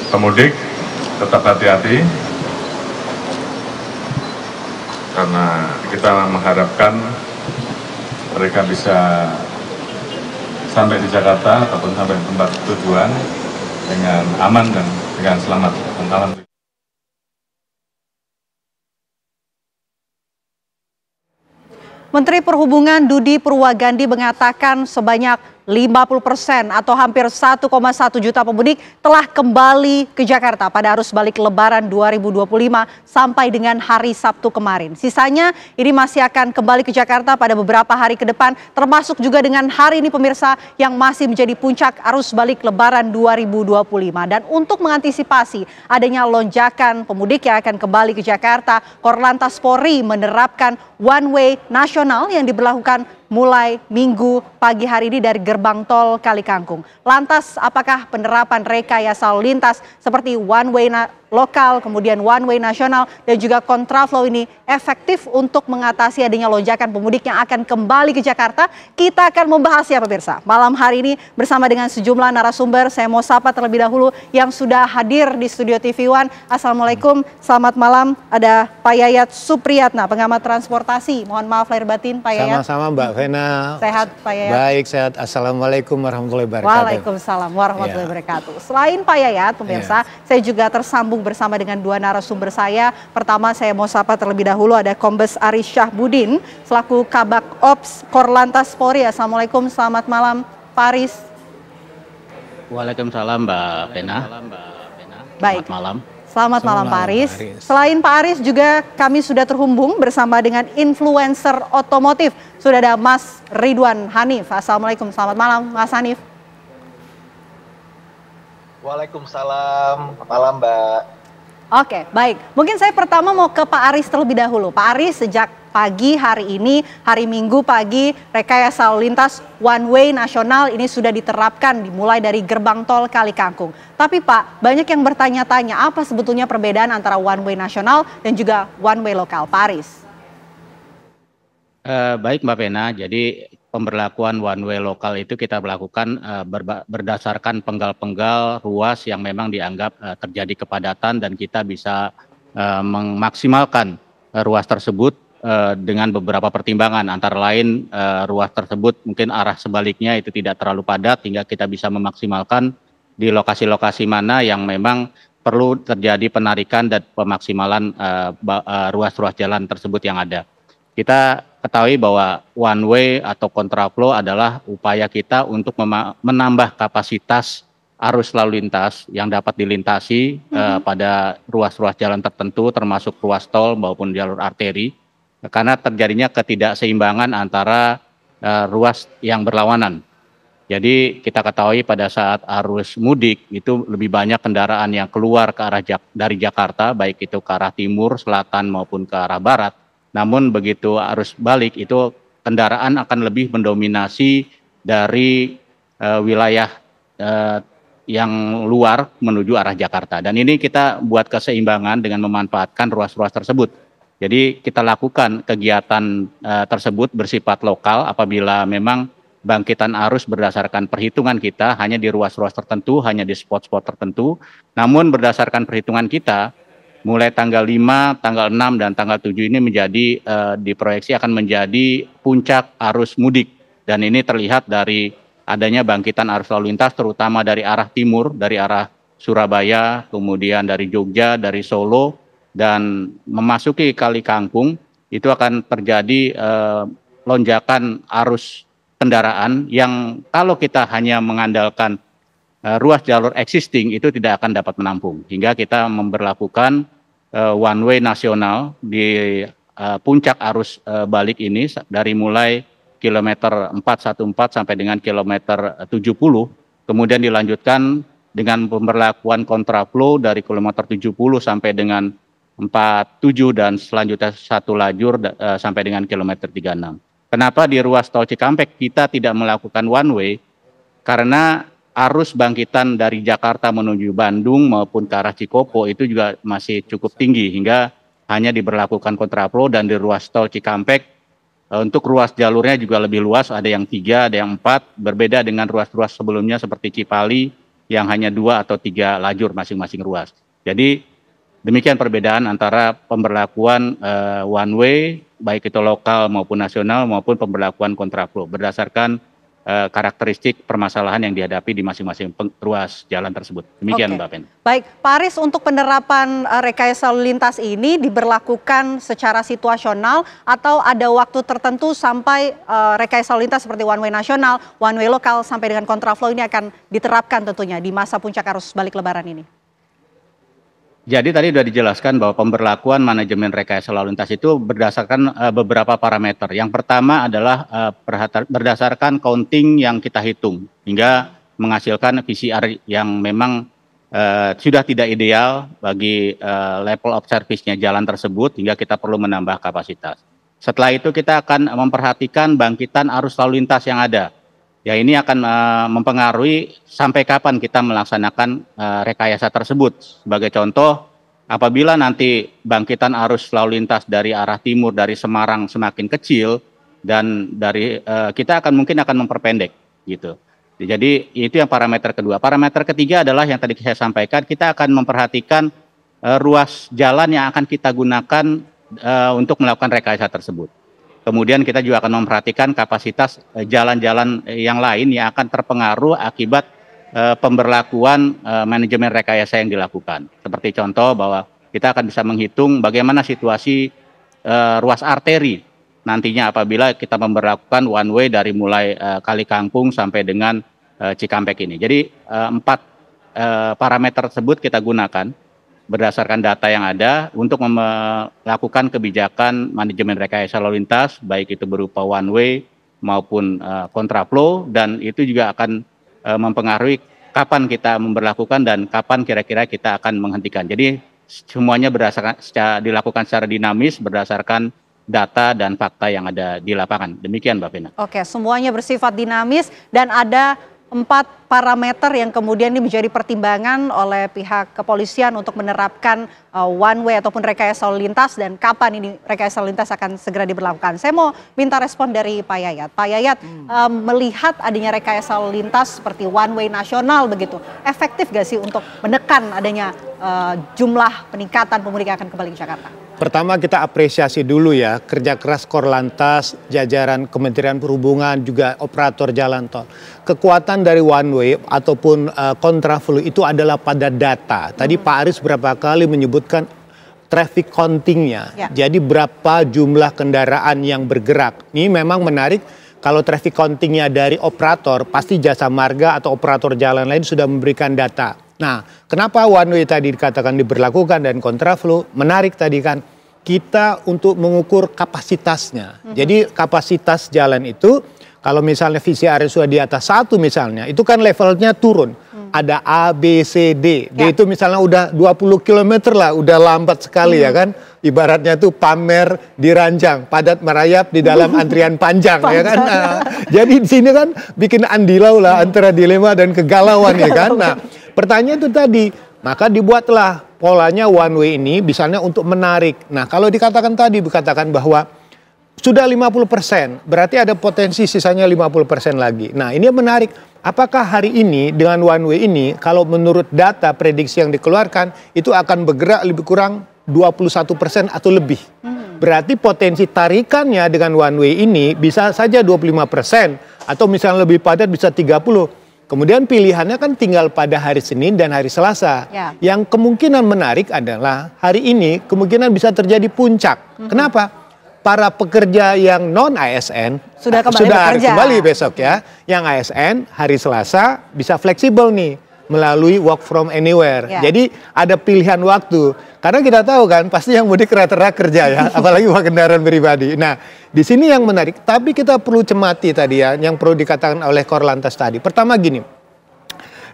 pemudik tetap hati-hati karena kita mengharapkan mereka bisa sampai di Jakarta ataupun sampai tempat tujuan dengan aman dan dengan selamat. Menteri Perhubungan Dudi Purwagandi mengatakan sebanyak 50% atau hampir 1,1 juta pemudik telah kembali ke Jakarta pada arus balik Lebaran 2025 sampai dengan hari Sabtu kemarin. Sisanya ini masih akan kembali ke Jakarta pada beberapa hari ke depan, termasuk juga dengan hari ini pemirsa yang masih menjadi puncak arus balik Lebaran 2025. Dan untuk mengantisipasi adanya lonjakan pemudik yang akan kembali ke Jakarta, Korlantas Polri menerapkan one way nasional yang diberlakukan mulai Minggu pagi hari ini dari gerbang tol Kali Kangkung. Lantas apakah penerapan rekayasa lalu lintas seperti one way lokal, kemudian one way nasional dan juga kontraflow ini efektif untuk mengatasi adanya lonjakan pemudik yang akan kembali ke Jakarta? Kita akan membahasnya pemirsa. Malam hari ini bersama dengan sejumlah narasumber, saya mau sapa terlebih dahulu yang sudah hadir di studio TV One. Assalamualaikum, selamat malam. Ada Pak Yayat Supriyatna, pengamat transportasi. Mohon maaf lahir batin Pak Yayat. Sama-sama Mbak Vena. Sehat Pak Yayat? Baik, sehat. Assalamualaikum warahmatullahi wabarakatuh. Waalaikumsalam warahmatullahi wabarakatuh. Selain Pak Yayat, pemirsa, saya juga tersambung bersama dengan dua narasumber saya. Pertama saya mau sapa terlebih dahulu ada Kombes Aris Syahbudin selaku Kabak Ops Korlantas Polri. Assalamualaikum, selamat malam Pak Aris. Waalaikumsalam Mbak Vena. Baik. Selamat malam. Selamat malam Pak Aris. Selain Pak Aris juga kami sudah terhubung bersama dengan influencer otomotif. Sudah ada Mas Ridwan Hanif. Assalamualaikum, selamat malam Mas Hanif. Waalaikumsalam, malam Mbak. Oke, baik. Mungkin saya pertama mau ke Pak Aris terlebih dahulu. Pak Aris, sejak pagi hari ini, hari Minggu pagi, rekayasa lalu lintas one way nasional ini sudah diterapkan dimulai dari gerbang tol Kali Kangkung. Tapi Pak, banyak yang bertanya-tanya apa sebetulnya perbedaan antara one way nasional dan juga one way lokal. Pak Aris. Baik Mbak Vena, jadi pemberlakuan one way lokal itu kita lakukan berdasarkan penggal-penggal ruas yang memang dianggap terjadi kepadatan dan kita bisa memaksimalkan ruas tersebut dengan beberapa pertimbangan, antara lain ruas tersebut mungkin arah sebaliknya itu tidak terlalu padat hingga kita bisa memaksimalkan di lokasi-lokasi mana yang memang perlu terjadi penarikan dan pemaksimalan ruas-ruas jalan tersebut yang ada. Kita ketahui bahwa one way atau kontraflow adalah upaya kita untuk menambah kapasitas arus lalu lintas yang dapat dilintasi pada ruas-ruas jalan tertentu termasuk ruas tol maupun jalur arteri karena terjadinya ketidakseimbangan antara ruas yang berlawanan. Jadi kita ketahui pada saat arus mudik itu lebih banyak kendaraan yang keluar ke arah dari Jakarta, baik itu ke arah timur, selatan maupun ke arah barat. Namun begitu arus balik itu kendaraan akan lebih mendominasi dari wilayah yang luar menuju arah Jakarta. Dan ini kita buat keseimbangan dengan memanfaatkan ruas-ruas tersebut. Jadi kita lakukan kegiatan tersebut bersifat lokal apabila memang bangkitan arus berdasarkan perhitungan kita hanya di ruas-ruas tertentu, hanya di spot-spot tertentu. Namun berdasarkan perhitungan kita, mulai tanggal 5, tanggal 6, dan tanggal 7 ini menjadi diproyeksi akan menjadi puncak arus mudik. Dan ini terlihat dari adanya bangkitan arus lalu lintas terutama dari arah timur, dari arah Surabaya, kemudian dari Jogja, dari Solo, dan memasuki Kali Kangkung, itu akan terjadi lonjakan arus kendaraan yang kalau kita hanya mengandalkan ruas jalur existing itu tidak akan dapat menampung. Hingga kita memberlakukan one way nasional di puncak arus balik ini dari mulai kilometer 414 sampai dengan kilometer 70. Kemudian dilanjutkan dengan pemberlakuan kontraflow dari kilometer 70 sampai dengan 47 dan selanjutnya satu lajur sampai dengan kilometer 36. Kenapa di ruas tol Cikampek kita tidak melakukan one way? Karena arus bangkitan dari Jakarta menuju Bandung maupun ke arah Cikopo itu juga masih cukup tinggi hingga hanya diberlakukan kontraflow. Dan di ruas tol Cikampek untuk ruas jalurnya juga lebih luas, ada yang 3, ada yang 4, berbeda dengan ruas-ruas sebelumnya seperti Cipali yang hanya 2 atau 3 lajur masing-masing ruas. Jadi demikian perbedaan antara pemberlakuan one way baik itu lokal maupun nasional maupun pemberlakuan kontraflow berdasarkan karakteristik permasalahan yang dihadapi di masing-masing ruas jalan tersebut. Demikian Mbak Pen. Baik, Pak Aris, untuk penerapan rekayasa lalu lintas ini diberlakukan secara situasional atau ada waktu tertentu sampai rekayasa lalu lintas seperti one way nasional, one way lokal sampai dengan kontraflow ini akan diterapkan tentunya di masa puncak arus balik Lebaran ini? Jadi tadi sudah dijelaskan bahwa pemberlakuan manajemen rekayasa lalu lintas itu berdasarkan beberapa parameter. Yang pertama adalah berdasarkan counting yang kita hitung hingga menghasilkan VCR yang memang sudah tidak ideal bagi level of service-nya jalan tersebut hingga kita perlu menambah kapasitas. Setelah itu kita akan memperhatikan bangkitan arus lalu lintas yang ada. Ya, ini akan mempengaruhi sampai kapan kita melaksanakan rekayasa tersebut. Sebagai contoh, apabila nanti bangkitan arus lalu lintas dari arah timur dari Semarang semakin kecil dan dari kita mungkin akan memperpendek gitu. Jadi itu yang parameter kedua. Parameter ketiga adalah yang tadi saya sampaikan, kita akan memperhatikan ruas jalan yang akan kita gunakan untuk melakukan rekayasa tersebut. Kemudian kita juga akan memperhatikan kapasitas jalan-jalan yang lain yang akan terpengaruh akibat pemberlakuan manajemen rekayasa yang dilakukan. Seperti contoh bahwa kita akan bisa menghitung bagaimana situasi ruas arteri nantinya apabila kita memberlakukan one way dari mulai Kali Kangkung sampai dengan Cikampek ini. Jadi 4 parameter tersebut kita gunakan berdasarkan data yang ada untuk melakukan kebijakan manajemen rekayasa lalu lintas, baik itu berupa one way maupun kontraflow, dan itu juga akan mempengaruhi kapan kita memberlakukan dan kapan kira-kira kita akan menghentikan. Jadi semuanya dilakukan secara dinamis berdasarkan data dan fakta yang ada di lapangan. Demikian Mbak Vina. Oke, semuanya bersifat dinamis dan ada 4 parameter yang kemudian ini menjadi pertimbangan oleh pihak kepolisian untuk menerapkan one way ataupun rekayasa lalu lintas, dan kapan ini rekayasa lalu lintas akan segera diberlakukan. Saya mau minta respon dari Pak Yayat. Pak Yayat, melihat adanya rekayasa lalu lintas seperti one way nasional begitu, efektif gak sih untuk menekan adanya jumlah peningkatan pemudik yang akan kembali ke Jakarta? Pertama kita apresiasi dulu ya kerja keras Korlantas, jajaran Kementerian Perhubungan, juga operator jalan tol. Kekuatan dari one way ataupun kontraflow itu adalah pada data. Tadi Pak Aris berapa kali menyebutkan traffic counting-nya. Ya. Jadi berapa jumlah kendaraan yang bergerak. Ini memang menarik. Kalau traffic counting-nya dari operator, pasti Jasa Marga atau operator jalan lain sudah memberikan data. Nah, kenapa one way tadi dikatakan diberlakukan dan kontraflow? Menarik tadi kan, kita untuk mengukur kapasitasnya. Jadi kapasitas jalan itu, kalau misalnya VCR sudah di atas 1 misalnya, itu kan levelnya turun. Ada A, B, C, D. D itu misalnya udah 20 km lah, udah lambat sekali ya kan. Ibaratnya tuh pamer di ranjang, padat merayap di dalam antrian panjang ya kan. Nah, jadi di sini kan bikin andilau lah antara dilema dan kegalauan ya kan. Nah, pertanyaan itu tadi, maka dibuatlah polanya one way ini misalnya untuk menarik. Nah, kalau dikatakan bahwa sudah 50%, berarti ada potensi sisanya 50% lagi. Nah, ini yang menarik. Apakah hari ini dengan one way ini, kalau menurut data prediksi yang dikeluarkan, itu akan bergerak lebih kurang 21% atau lebih. Berarti potensi tarikannya dengan one way ini bisa saja 25%, atau misalnya lebih padat bisa 30%. Kemudian pilihannya kan tinggal pada hari Senin dan hari Selasa. Ya. Yang kemungkinan menarik adalah hari ini kemungkinan bisa terjadi puncak. Kenapa? Para pekerja yang non ASN sudah kembali besok ya. Yang ASN hari Selasa bisa fleksibel nih melalui work from anywhere. Ya. Jadi ada pilihan waktu. Karena kita tahu kan pasti yang mudik rata-rata kerja ya, apalagi kendaraan pribadi. Nah, di sini yang menarik, tapi kita perlu cermati tadi ya, yang perlu dikatakan oleh Korlantas tadi. Pertama gini,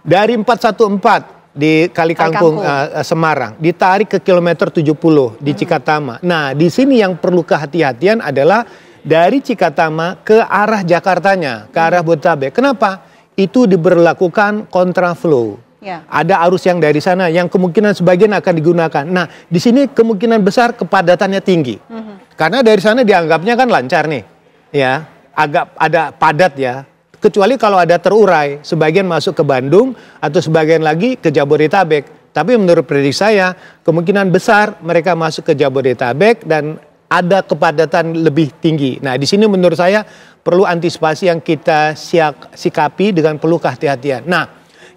dari 414 di Kali Kangkung Semarang ditarik ke kilometer 70 di Cikatama. Nah, di sini yang perlu kehati-hatian adalah dari Cikatama ke arah Jakartanya, ke arah Bodetabek. Kenapa? Itu diberlakukan kontraflow. Ya. Ada arus yang dari sana yang kemungkinan sebagian akan digunakan. Nah, di sini kemungkinan besar kepadatannya tinggi. Karena dari sana dianggapnya kan lancar nih. Ya, agak ada padat ya. Kecuali kalau ada terurai, sebagian masuk ke Bandung atau sebagian lagi ke Jabodetabek. Tapi menurut prediksi saya, kemungkinan besar mereka masuk ke Jabodetabek dan ada kepadatan lebih tinggi. Nah, di sini menurut saya perlu antisipasi yang kita sikapi dengan penuh kehati-hatian. Nah,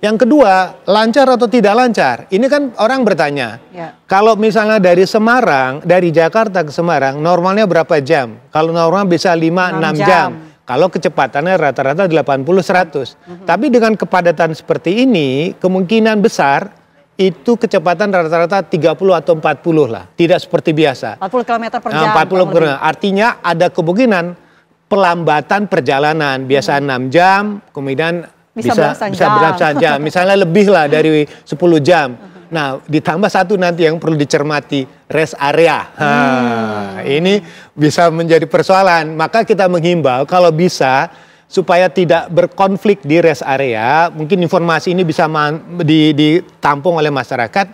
yang kedua, lancar atau tidak lancar? Ini kan orang bertanya, kalau misalnya dari Semarang, dari Jakarta ke Semarang, normalnya berapa jam? Kalau normal bisa 5-6 jam. Kalau kecepatannya rata-rata 80-100. Tapi dengan kepadatan seperti ini, kemungkinan besar itu kecepatan rata-rata 30 atau 40 lah. Tidak seperti biasa. 40 km per jam. 40 km. Artinya ada kemungkinan pelambatan perjalanan. Biasa 6 jam, kemudian bisa belasan jam. Misalnya lebih lah dari 10 jam. Nah, ditambah satu nanti yang perlu dicermati, rest area. Ini bisa menjadi persoalan. Maka kita menghimbau kalau bisa supaya tidak berkonflik di rest area, mungkin informasi ini bisa ditampung oleh masyarakat.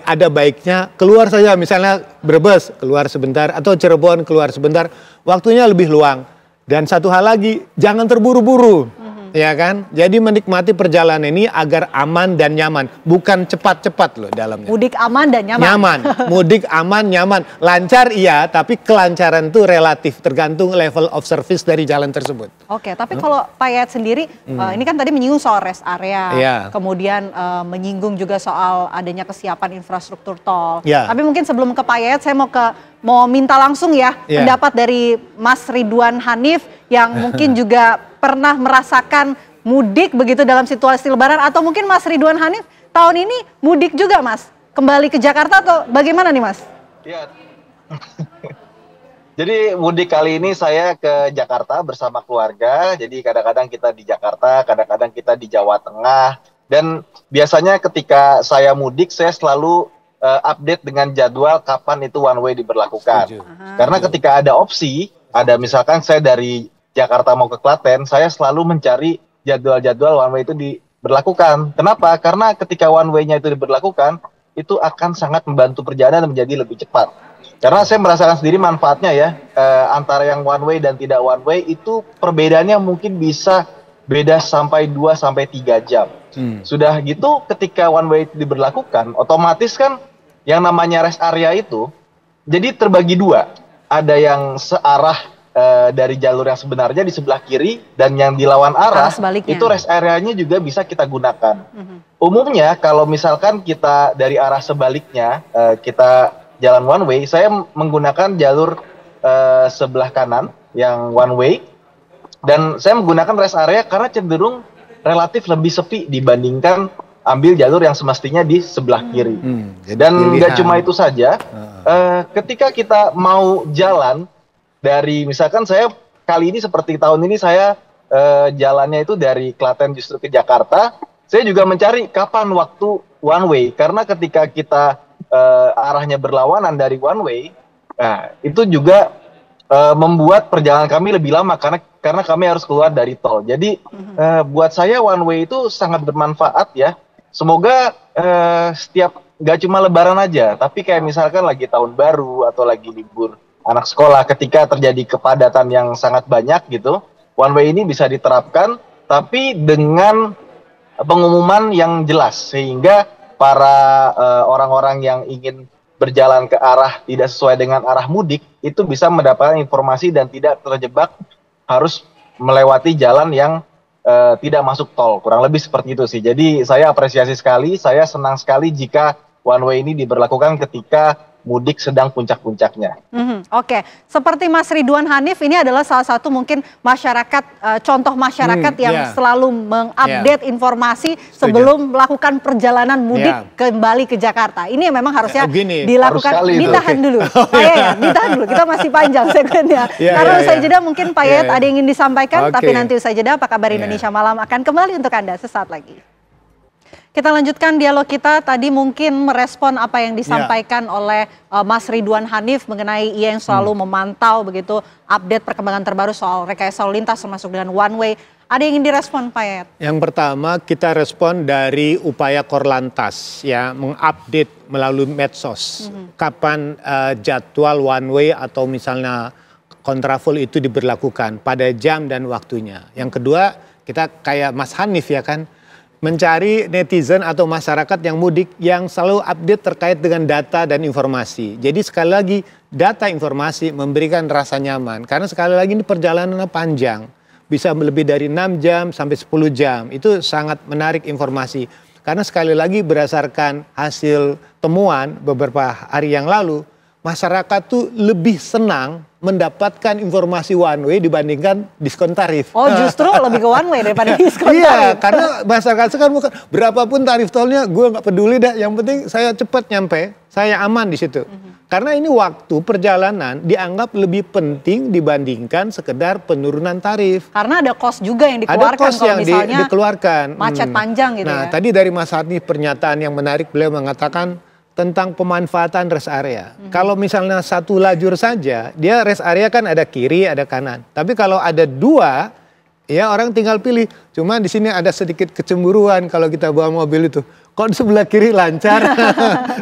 Ada baiknya keluar saja, misalnya Brebes keluar sebentar atau Cirebon keluar sebentar, waktunya lebih luang. Dan satu hal lagi, jangan terburu-buru. Ya kan? Jadi menikmati perjalanan ini agar aman dan nyaman, bukan cepat-cepat loh dalamnya. Mudik aman dan nyaman. Nyaman, mudik aman, nyaman. Lancar iya, tapi kelancaran itu relatif tergantung level of service dari jalan tersebut. Oke, tapi kalau Pak Yayat sendiri, ini kan tadi menyinggung soal rest area, kemudian menyinggung juga soal adanya kesiapan infrastruktur tol. Tapi mungkin sebelum ke Pak Yayat, saya mau minta langsung ya pendapat dari Mas Ridwan Hanif yang mungkin juga pernah merasakan mudik begitu dalam situasi lebaran, atau mungkin Mas Ridwan Hanif tahun ini mudik juga Mas, kembali ke Jakarta atau bagaimana nih Mas? Iya. Jadi mudik kali ini saya ke Jakarta bersama keluarga, jadi kadang-kadang kita di Jakarta, kadang-kadang kita di Jawa Tengah, dan biasanya ketika saya mudik saya selalu update dengan jadwal kapan itu one way diberlakukan. Karena ketika ada opsi, ada misalkan saya dari Jakarta mau ke Klaten, saya selalu mencari jadwal-jadwal one way itu diberlakukan. Kenapa? Karena ketika one way-nya itu diberlakukan, itu akan sangat membantu perjalanan menjadi lebih cepat. Karena saya merasakan sendiri manfaatnya ya, antara yang one way dan tidak one way itu perbedaannya mungkin bisa beda sampai 2-3 jam. Sudah gitu ketika one way itu diberlakukan, otomatis kan yang namanya rest area itu jadi terbagi dua. Ada yang searah dari jalur yang sebenarnya di sebelah kiri, dan yang di lawan arah itu rest area-nya juga bisa kita gunakan. Umumnya kalau misalkan kita dari arah sebaliknya kita jalan one way, saya menggunakan jalur sebelah kanan yang one way, dan saya menggunakan rest area karena cenderung relatif lebih sepi dibandingkan ambil jalur yang semestinya di sebelah kiri. Dan nggak cuma itu saja, ketika kita mau jalan dari, misalkan saya kali ini seperti tahun ini saya jalannya itu dari Klaten justru ke Jakarta, saya juga mencari kapan waktu one way, karena ketika kita arahnya berlawanan dari one way, itu juga membuat perjalanan kami lebih lama karena kami harus keluar dari tol. Jadi buat saya one way itu sangat bermanfaat ya. Semoga setiap, gak cuma lebaran aja, tapi kayak misalkan lagi tahun baru atau lagi libur anak sekolah, ketika terjadi kepadatan yang sangat banyak gitu, one way ini bisa diterapkan, tapi dengan pengumuman yang jelas, sehingga para orang-orang yang ingin berjalan ke arah tidak sesuai dengan arah mudik, itu bisa mendapatkan informasi dan tidak terjebak harus melewati jalan yang tidak masuk tol. Kurang lebih seperti itu sih. Jadi saya apresiasi sekali, saya senang sekali jika one way ini diberlakukan ketika mudik sedang puncak-puncaknya. Oke, seperti Mas Ridwan Hanif ini adalah salah satu mungkin masyarakat, contoh masyarakat yang selalu mengupdate informasi sebelum melakukan perjalanan mudik kembali ke Jakarta. Ini memang harusnya dilakukan. Ditahan dulu, Pak Yayat, ditahan dulu. Kita masih panjang segmennya. Karena usai jeda mungkin Pak Yayat ada yang ingin disampaikan, tapi nanti usai jeda Apa Kabar Indonesia Malam akan kembali untuk Anda sesaat lagi. Kita lanjutkan dialog kita, tadi mungkin merespon apa yang disampaikan oleh Mas Ridwan Hanif mengenai ia yang selalu memantau begitu update perkembangan terbaru soal rekayasa lalu lintas termasuk dengan one way. Ada yang ingin direspon Pak Yayat? Yang pertama kita respon dari upaya Korlantas ya, mengupdate melalui medsos kapan jadwal one way atau misalnya kontraflow itu diberlakukan pada jam dan waktunya. Yang kedua kita kayak Mas Hanif ya kan, mencari netizen atau masyarakat yang mudik yang selalu update terkait dengan data dan informasi. Jadi sekali lagi data informasi memberikan rasa nyaman. Karena sekali lagi ini perjalanannya panjang. Bisa lebih dari 6 jam sampai 10 jam. Itu sangat menarik informasi. Karena sekali lagi berdasarkan hasil temuan beberapa hari yang lalu, masyarakat tuh lebih senang mendapatkan informasi one way dibandingkan diskon tarif. Oh, justru lebih ke one way daripada diskon tarif. Iya, karena masyarakat sekarang bukan berapapun tarif tolnya, gue nggak peduli dah. Yang penting saya cepat nyampe, saya aman di situ. Karena ini waktu perjalanan dianggap lebih penting dibandingkan sekedar penurunan tarif. Karena ada cost juga yang dikeluarkan. Ada cost kalau yang misalnya dikeluarkan. Macet panjang gitu nah, ya. tadi dari Mas Hadni pernyataan yang menarik, beliau mengatakan tentang pemanfaatan rest area. Kalau misalnya satu lajur saja, dia rest area kan ada kiri, ada kanan. Tapi kalau ada dua, ya orang tinggal pilih. Cuma di sini ada sedikit kecemburuan kalau kita bawa mobil itu. Kok di sebelah kiri lancar,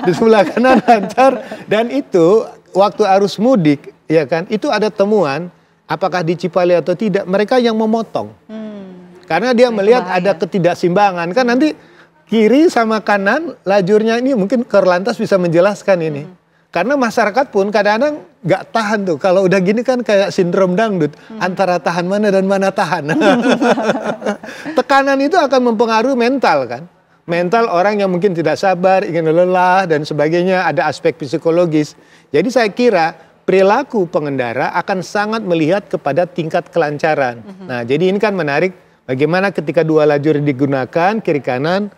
di sebelah kanan lancar. Dan itu waktu arus mudik, ya kan, itu ada temuan apakah di Cipali atau tidak, mereka yang memotong. Karena dia melihat ada ketidakseimbangan. Kan nanti kiri sama kanan lajurnya ini mungkin Korlantas bisa menjelaskan ini. Karena masyarakat pun kadang-kadang nggak tahan tuh. Kalau udah gini kan kayak sindrom dangdut. Antara tahan mana dan mana tahan. Tekanan itu akan mempengaruhi mental kan. Mental orang yang mungkin tidak sabar, ingin lelah dan sebagainya. Ada aspek psikologis. Jadi saya kira perilaku pengendara akan sangat melihat kepada tingkat kelancaran. Nah jadi ini kan menarik. Bagaimana ketika dua lajur digunakan kiri kanan.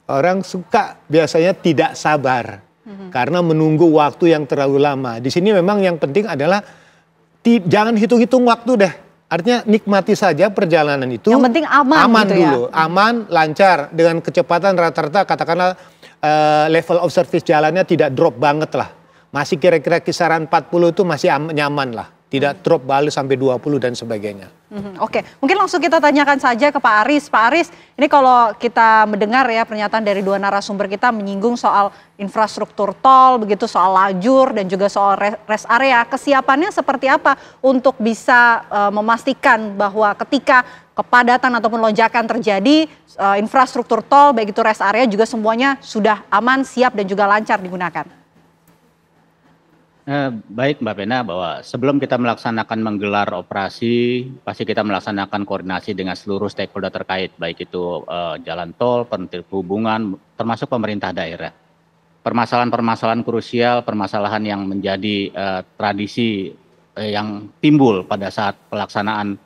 Orang suka biasanya tidak sabar karena menunggu waktu yang terlalu lama. Di sini memang yang penting adalah jangan hitung-hitung waktu deh. Artinya nikmati saja perjalanan itu. Yang penting aman gitu dulu, ya? Aman, lancar dengan kecepatan rata-rata katakanlah level of service jalannya tidak drop banget lah. Masih kira-kira kisaran 40 itu masih nyaman lah. Tidak drop balik sampai 20 dan sebagainya. Oke, mungkin langsung kita tanyakan saja ke Pak Aris. Pak Aris, ini kalau kita mendengar ya pernyataan dari dua narasumber kita menyinggung soal infrastruktur tol, begitu soal lajur dan juga soal rest area. Kesiapannya seperti apa untuk bisa memastikan bahwa ketika kepadatan ataupun lonjakan terjadi, infrastruktur tol baik itu rest area juga semuanya sudah aman, siap dan juga lancar digunakan? Baik Mbak Pena, bahwa sebelum kita melaksanakan menggelar operasi, pasti kita melaksanakan koordinasi dengan seluruh stakeholder terkait, baik itu jalan tol, Menteri Perhubungan, termasuk pemerintah daerah. Permasalahan-permasalahan krusial, permasalahan yang menjadi tradisi yang timbul pada saat pelaksanaan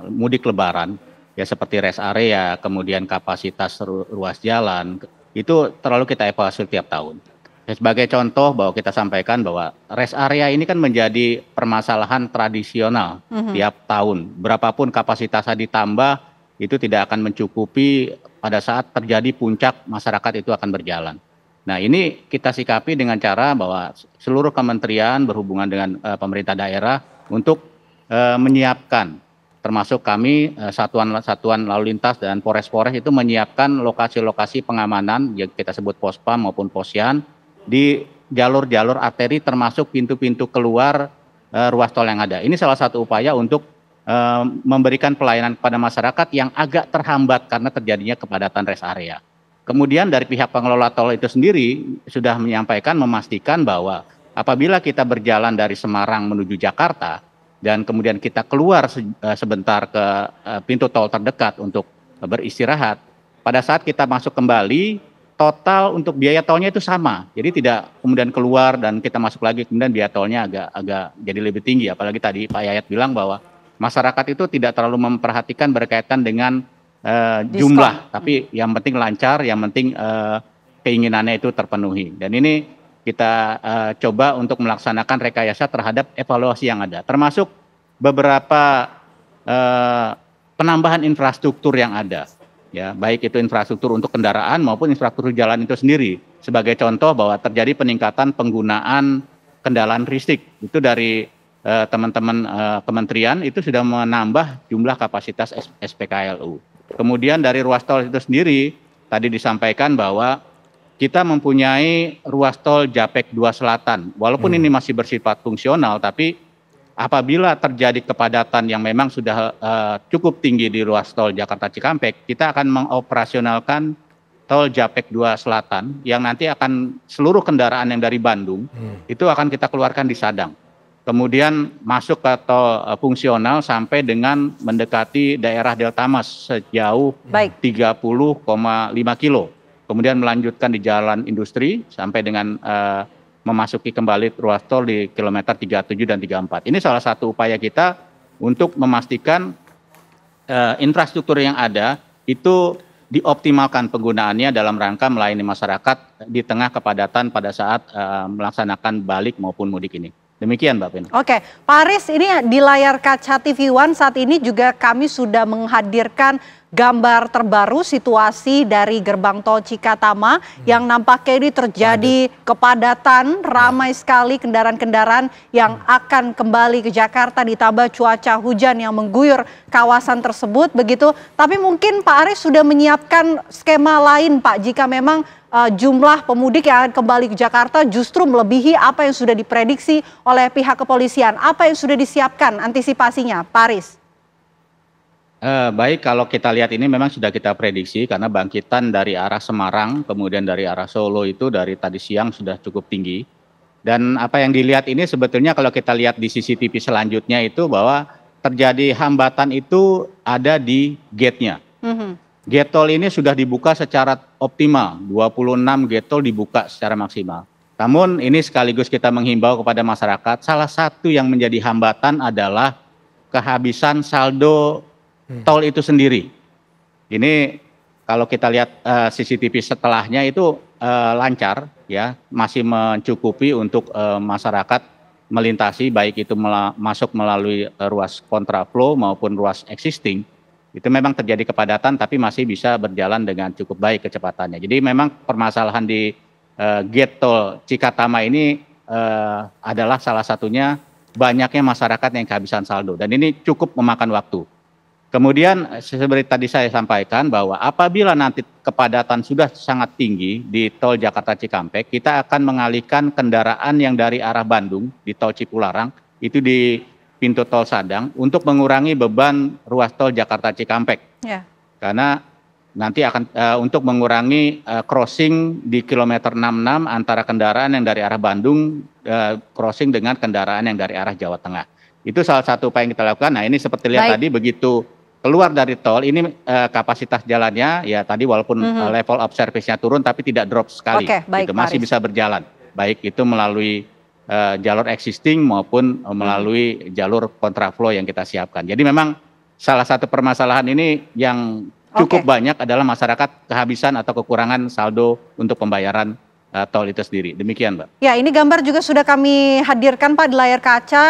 mudik lebaran, ya seperti rest area, kemudian kapasitas ruas jalan, itu terlalu kita evaluasi tiap tahun. Sebagai contoh bahwa kita sampaikan bahwa rest area ini kan menjadi permasalahan tradisional tiap tahun. Berapapun kapasitasnya ditambah itu tidak akan mencukupi pada saat terjadi puncak masyarakat itu akan berjalan. Nah ini kita sikapi dengan cara bahwa seluruh kementerian berhubungan dengan pemerintah daerah untuk menyiapkan, termasuk kami satuan lalu lintas dan Polres-Polres itu menyiapkan lokasi-lokasi pengamanan yang kita sebut pospam maupun posyan di jalur-jalur arteri termasuk pintu-pintu keluar ruas tol yang ada. Ini salah satu upaya untuk memberikan pelayanan kepada masyarakat yang agak terhambat karena terjadinya kepadatan rest area. Kemudian dari pihak pengelola tol itu sendiri sudah menyampaikan, memastikan bahwa apabila kita berjalan dari Semarang menuju Jakarta dan kemudian kita keluar sebentar ke pintu tol terdekat untuk beristirahat, pada saat kita masuk kembali total untuk biaya tolnya itu sama. Jadi tidak kemudian keluar dan kita masuk lagi kemudian biaya tolnya agak jadi lebih tinggi. Apalagi tadi Pak Yayat bilang bahwa masyarakat itu tidak terlalu memperhatikan berkaitan dengan jumlah, tapi yang penting lancar, yang penting keinginannya itu terpenuhi. Dan ini kita coba untuk melaksanakan rekayasa terhadap evaluasi yang ada, termasuk beberapa penambahan infrastruktur yang ada. Ya, baik itu infrastruktur untuk kendaraan maupun infrastruktur jalan itu sendiri. Sebagai contoh bahwa terjadi peningkatan penggunaan kendaraan listrik. Itu dari teman-teman kementerian itu sudah menambah jumlah kapasitas SPKLU. Kemudian dari ruas tol itu sendiri tadi disampaikan bahwa kita mempunyai ruas tol Japek 2 Selatan. Walaupun ini masih bersifat fungsional, tapi apabila terjadi kepadatan yang memang sudah cukup tinggi di ruas tol Jakarta Cikampek, kita akan mengoperasionalkan tol Japek 2 Selatan yang nanti akan seluruh kendaraan yang dari Bandung itu akan kita keluarkan di Sadang. Kemudian masuk ke tol fungsional sampai dengan mendekati daerah Delta Mas sejauh 30,5 kilo. Kemudian melanjutkan di jalan industri sampai dengan memasuki kembali ruas tol di kilometer 37 dan 34. Ini salah satu upaya kita untuk memastikan infrastruktur yang ada itu dioptimalkan penggunaannya dalam rangka melayani masyarakat di tengah kepadatan pada saat melaksanakan balik maupun mudik ini. Demikian Mbak Pen. Oke, Pak Aris, ini di layar kaca TV One saat ini juga kami sudah menghadirkan gambar terbaru situasi dari gerbang tol Cikatama yang nampaknya ini terjadi kepadatan, ramai sekali kendaraan-kendaraan yang akan kembali ke Jakarta ditambah cuaca hujan yang mengguyur kawasan tersebut begitu. Tapi mungkin Pak Aris sudah menyiapkan skema lain Pak jika memang jumlah pemudik yang akan kembali ke Jakarta justru melebihi apa yang sudah diprediksi oleh pihak kepolisian. Apa yang sudah disiapkan antisipasinya, Pak Aris? Baik, kalau kita lihat ini memang sudah kita prediksi karena bangkitan dari arah Semarang, kemudian dari arah Solo itu dari tadi siang sudah cukup tinggi. Dan apa yang dilihat ini sebetulnya kalau kita lihat di CCTV selanjutnya itu bahwa terjadi hambatan itu ada di gate-nya. Gate tol ini sudah dibuka secara optimal, 26 gate tol dibuka secara maksimal. Namun ini sekaligus kita menghimbau kepada masyarakat, salah satu yang menjadi hambatan adalah kehabisan saldo tol itu sendiri. Ini kalau kita lihat CCTV setelahnya itu lancar ya, masih mencukupi untuk masyarakat melintasi baik itu masuk melalui ruas kontraflow maupun ruas existing. Itu memang terjadi kepadatan tapi masih bisa berjalan dengan cukup baik kecepatannya. Jadi memang permasalahan di gate tol Cikatama ini adalah salah satunya banyaknya masyarakat yang kehabisan saldo dan ini cukup memakan waktu. Kemudian seperti tadi saya sampaikan bahwa apabila nanti kepadatan sudah sangat tinggi di tol Jakarta Cikampek, kita akan mengalihkan kendaraan yang dari arah Bandung di tol Cipularang itu di pintu tol Sadang untuk mengurangi beban ruas tol Jakarta Cikampek. Ya. Karena nanti akan untuk mengurangi crossing di kilometer 66 antara kendaraan yang dari arah Bandung crossing dengan kendaraan yang dari arah Jawa Tengah. Itu salah satu upaya yang kita lakukan. Nah ini seperti lihat tadi begitu keluar dari tol ini kapasitas jalannya ya tadi walaupun level of service-nya turun tapi tidak drop sekali. Baik, itu masih bisa berjalan. Baik itu melalui jalur existing maupun melalui jalur kontraflow yang kita siapkan. Jadi memang salah satu permasalahan ini yang cukup banyak adalah masyarakat kehabisan atau kekurangan saldo untuk pembayaran tol itu sendiri. Demikian, Mbak. Ya, ini gambar juga sudah kami hadirkan Pak di layar kaca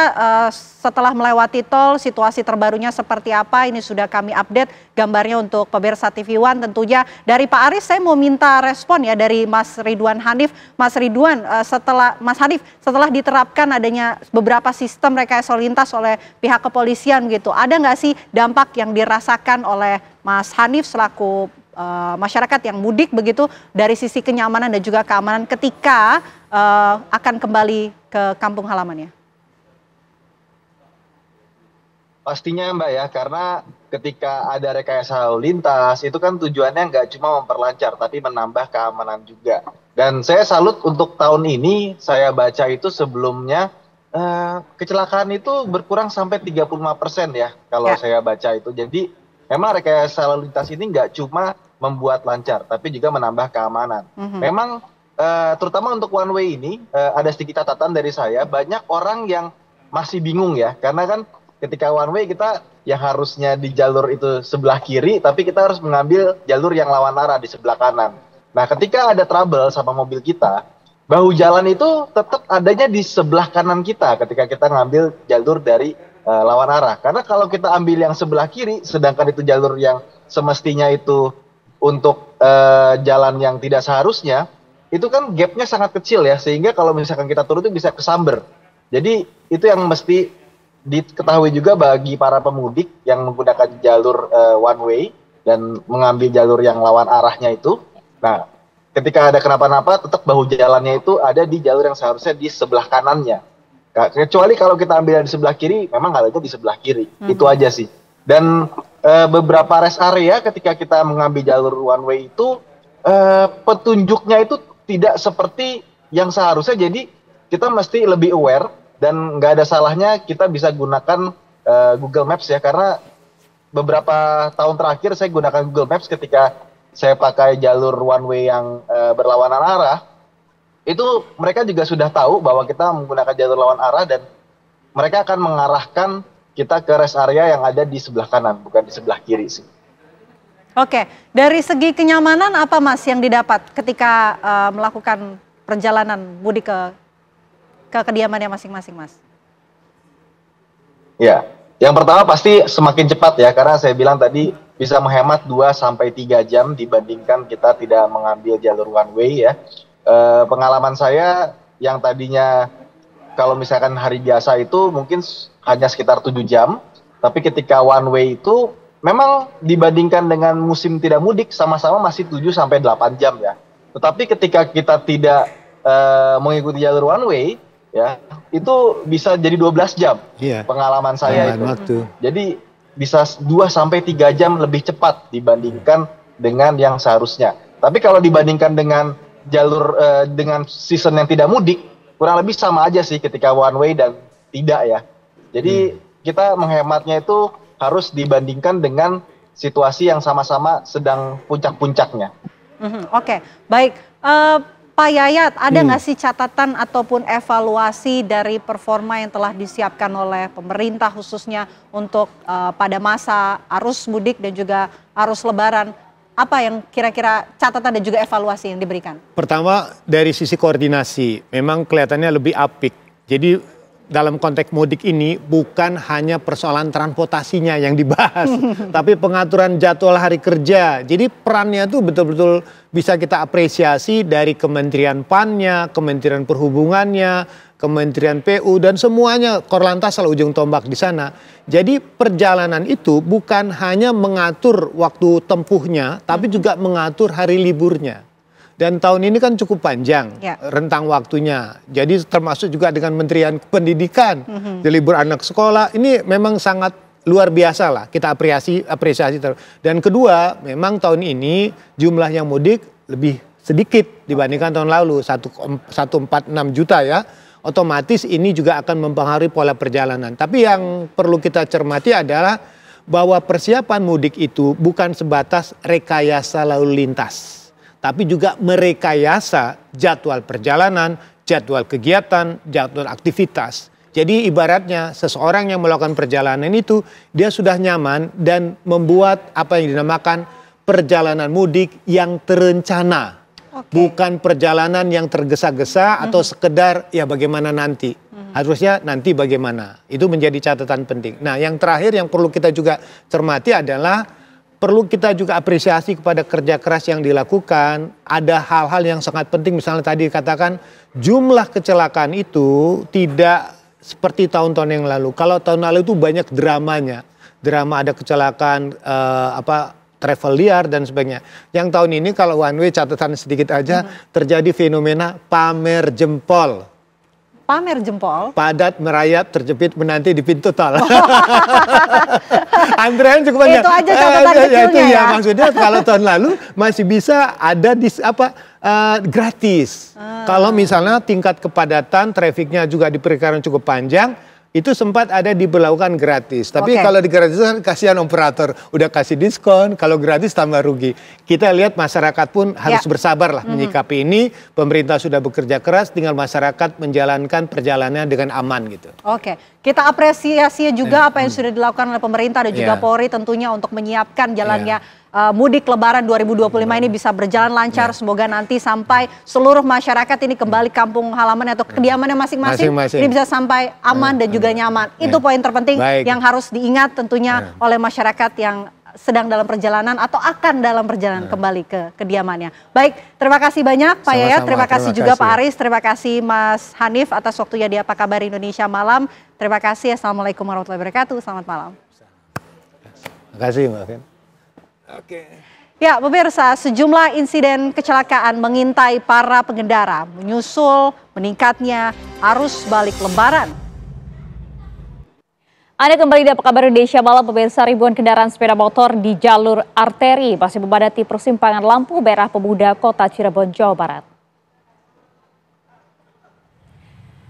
setelah melewati tol, situasi terbarunya seperti apa, ini sudah kami update gambarnya untuk pemirsa TV One tentunya. Dari Pak Aris saya mau minta respon ya dari Mas Ridwan Hanif. Mas Ridwan, setelah diterapkan adanya beberapa sistem rekayasa lalu lintas oleh pihak kepolisian gitu, ada nggak sih dampak yang dirasakan oleh Mas Hanif selaku masyarakat yang mudik begitu dari sisi kenyamanan dan juga keamanan ketika akan kembali ke kampung halamannya? Pastinya Mbak ya, karena ketika ada rekayasa lalu lintas itu kan tujuannya nggak cuma memperlancar tapi menambah keamanan juga. Dan saya salut untuk tahun ini, saya baca itu sebelumnya kecelakaan itu berkurang sampai 35% ya kalau saya baca itu. Jadi memang rekayasa lalu lintas ini nggak cuma membuat lancar, tapi juga menambah keamanan. Memang terutama untuk one way ini ada sedikit catatan dari saya, banyak orang yang masih bingung ya, karena kan ketika one way kita yang harusnya di jalur itu sebelah kiri, tapi kita harus mengambil jalur yang lawan arah di sebelah kanan. Nah, ketika ada trouble sama mobil kita, bahu jalan itu tetap adanya di sebelah kanan kita ketika kita ngambil jalur dari lawan arah. Karena kalau kita ambil yang sebelah kiri, sedangkan itu jalur yang semestinya itu untuk jalan yang tidak seharusnya, itu kan gapnya sangat kecil ya, sehingga kalau misalkan kita turun itu bisa kesamber. Jadi itu yang mesti diketahui juga bagi para pemudik yang menggunakan jalur one way dan mengambil jalur yang lawan arahnya itu. Nah, ketika ada kenapa-napa, tetap bahu jalannya itu ada di jalur yang seharusnya di sebelah kanannya. Kecuali kalau kita ambil di sebelah kiri, memang adanya di sebelah kiri. Itu aja sih. Dan beberapa rest area ketika kita mengambil jalur one way itu petunjuknya itu tidak seperti yang seharusnya. Jadi kita mesti lebih aware, dan nggak ada salahnya kita bisa gunakan Google Maps ya, karena beberapa tahun terakhir saya gunakan Google Maps ketika saya pakai jalur one way yang berlawanan arah. Itu mereka juga sudah tahu bahwa kita menggunakan jalur lawan arah, dan mereka akan mengarahkan kita ke rest area yang ada di sebelah kanan, bukan di sebelah kiri sih. Oke, dari segi kenyamanan apa Mas yang didapat ketika melakukan perjalanan mudik ke kediamannya masing-masing, Mas? Ya, yang pertama pasti semakin cepat ya, karena saya bilang tadi bisa menghemat 2-3 jam dibandingkan kita tidak mengambil jalur one way ya. Pengalaman saya yang tadinya kalau misalkan hari biasa itu mungkin hanya sekitar 7 jam, tapi ketika one way itu memang dibandingkan dengan musim tidak mudik sama-sama masih 7-8 jam ya. Tetapi ketika kita tidak mengikuti jalur one way ya, itu bisa jadi 12 jam. Iya. Pengalaman saya itu. Waktu. Jadi bisa 2-3 jam lebih cepat dibandingkan dengan yang seharusnya. Tapi kalau dibandingkan dengan jalur dengan season yang tidak mudik, kurang lebih sama aja sih ketika one way dan tidak ya. Jadi kita menghematnya itu harus dibandingkan dengan situasi yang sama-sama sedang puncak-puncaknya. Oke, baik. Pak Yayat, ada nggak sih catatan ataupun evaluasi dari performa yang telah disiapkan oleh pemerintah khususnya untuk pada masa arus mudik dan juga arus lebaran? Apa yang kira-kira catatan dan juga evaluasi yang diberikan? Pertama, dari sisi koordinasi, memang kelihatannya lebih apik. Jadi dalam konteks mudik ini bukan hanya persoalan transportasinya yang dibahas, tapi pengaturan jadwal hari kerja. Jadi perannya tuh betul-betul bisa kita apresiasi dari Kementerian PAN-nya, Kementerian Perhubungannya, Kementerian PU, dan semuanya Korlantas selalu ujung tombak di sana. Jadi perjalanan itu bukan hanya mengatur waktu tempuhnya, tapi juga mengatur hari liburnya. Dan tahun ini kan cukup panjang rentang waktunya. Jadi termasuk juga dengan Kementerian Pendidikan, di libur anak sekolah. Ini memang sangat luar biasa lah, kita apresiasi. Dan kedua, memang tahun ini jumlah yang mudik lebih sedikit dibandingkan tahun lalu, 146 juta ya. Otomatis ini juga akan mempengaruhi pola perjalanan. Tapi yang perlu kita cermati adalah bahwa persiapan mudik itu bukan sebatas rekayasa lalu lintas, tapi juga merekayasa jadwal perjalanan, jadwal kegiatan, jadwal aktivitas. Jadi ibaratnya seseorang yang melakukan perjalanan itu, dia sudah nyaman dan membuat apa yang dinamakan perjalanan mudik yang terencana. Bukan perjalanan yang tergesa-gesa atau sekedar ya bagaimana nanti. Harusnya nanti bagaimana. Itu menjadi catatan penting. Nah, yang terakhir yang perlu kita juga cermati adalah perlu kita juga apresiasi kepada kerja keras yang dilakukan. Ada hal-hal yang sangat penting, misalnya tadi katakan jumlah kecelakaan itu tidak seperti tahun-tahun yang lalu. Kalau tahun lalu itu banyak dramanya. Drama ada kecelakaan travel liar dan sebagainya. Yang tahun ini kalau one way catatan sedikit aja terjadi fenomena pamer jempol. Pamer jempol? Padat, merayap, terjepit, menanti di pintu tol. Antrean cukup banyak. Itu aja catatan kecilnya ya. Maksudnya kalau tahun lalu masih bisa ada gratis. Kalau misalnya tingkat kepadatan, trafiknya juga diperkirakan cukup panjang, itu sempat ada diberlakukan gratis. Tapi kalau digratiskan kasihan operator, udah kasih diskon, kalau gratis tambah rugi. Kita lihat masyarakat pun harus bersabar lah menyikapi ini. Pemerintah sudah bekerja keras, tinggal masyarakat menjalankan perjalanannya dengan aman gitu. Oke, kita apresiasi juga apa yang sudah dilakukan oleh pemerintah dan juga Polri tentunya untuk menyiapkan jalannya mudik Lebaran 2025 ini bisa berjalan lancar. Semoga nanti sampai seluruh masyarakat ini kembali kampung halaman atau kediamannya masing-masing. Ini bisa sampai aman dan juga nyaman. Itu poin terpenting yang harus diingat tentunya oleh masyarakat yang sedang dalam perjalanan atau akan dalam perjalanan kembali ke kediamannya. Baik, terima kasih banyak Pak Yayat, terima kasih juga Pak Aris, terima kasih Mas Hanif atas waktunya di Apa Kabar Indonesia Malam. Terima kasih, Assalamualaikum warahmatullahi wabarakatuh, selamat malam. Terima kasih Mbak Fen. Ya, pemirsa, sejumlah insiden kecelakaan mengintai para pengendara menyusul meningkatnya arus balik Lebaran. Anda kembali di Apa Kabar Indonesia Malam, pemirsa. Ribuan kendaraan sepeda motor di jalur arteri masih memadati persimpangan lampu merah Pemuda Kota Cirebon, Jawa Barat.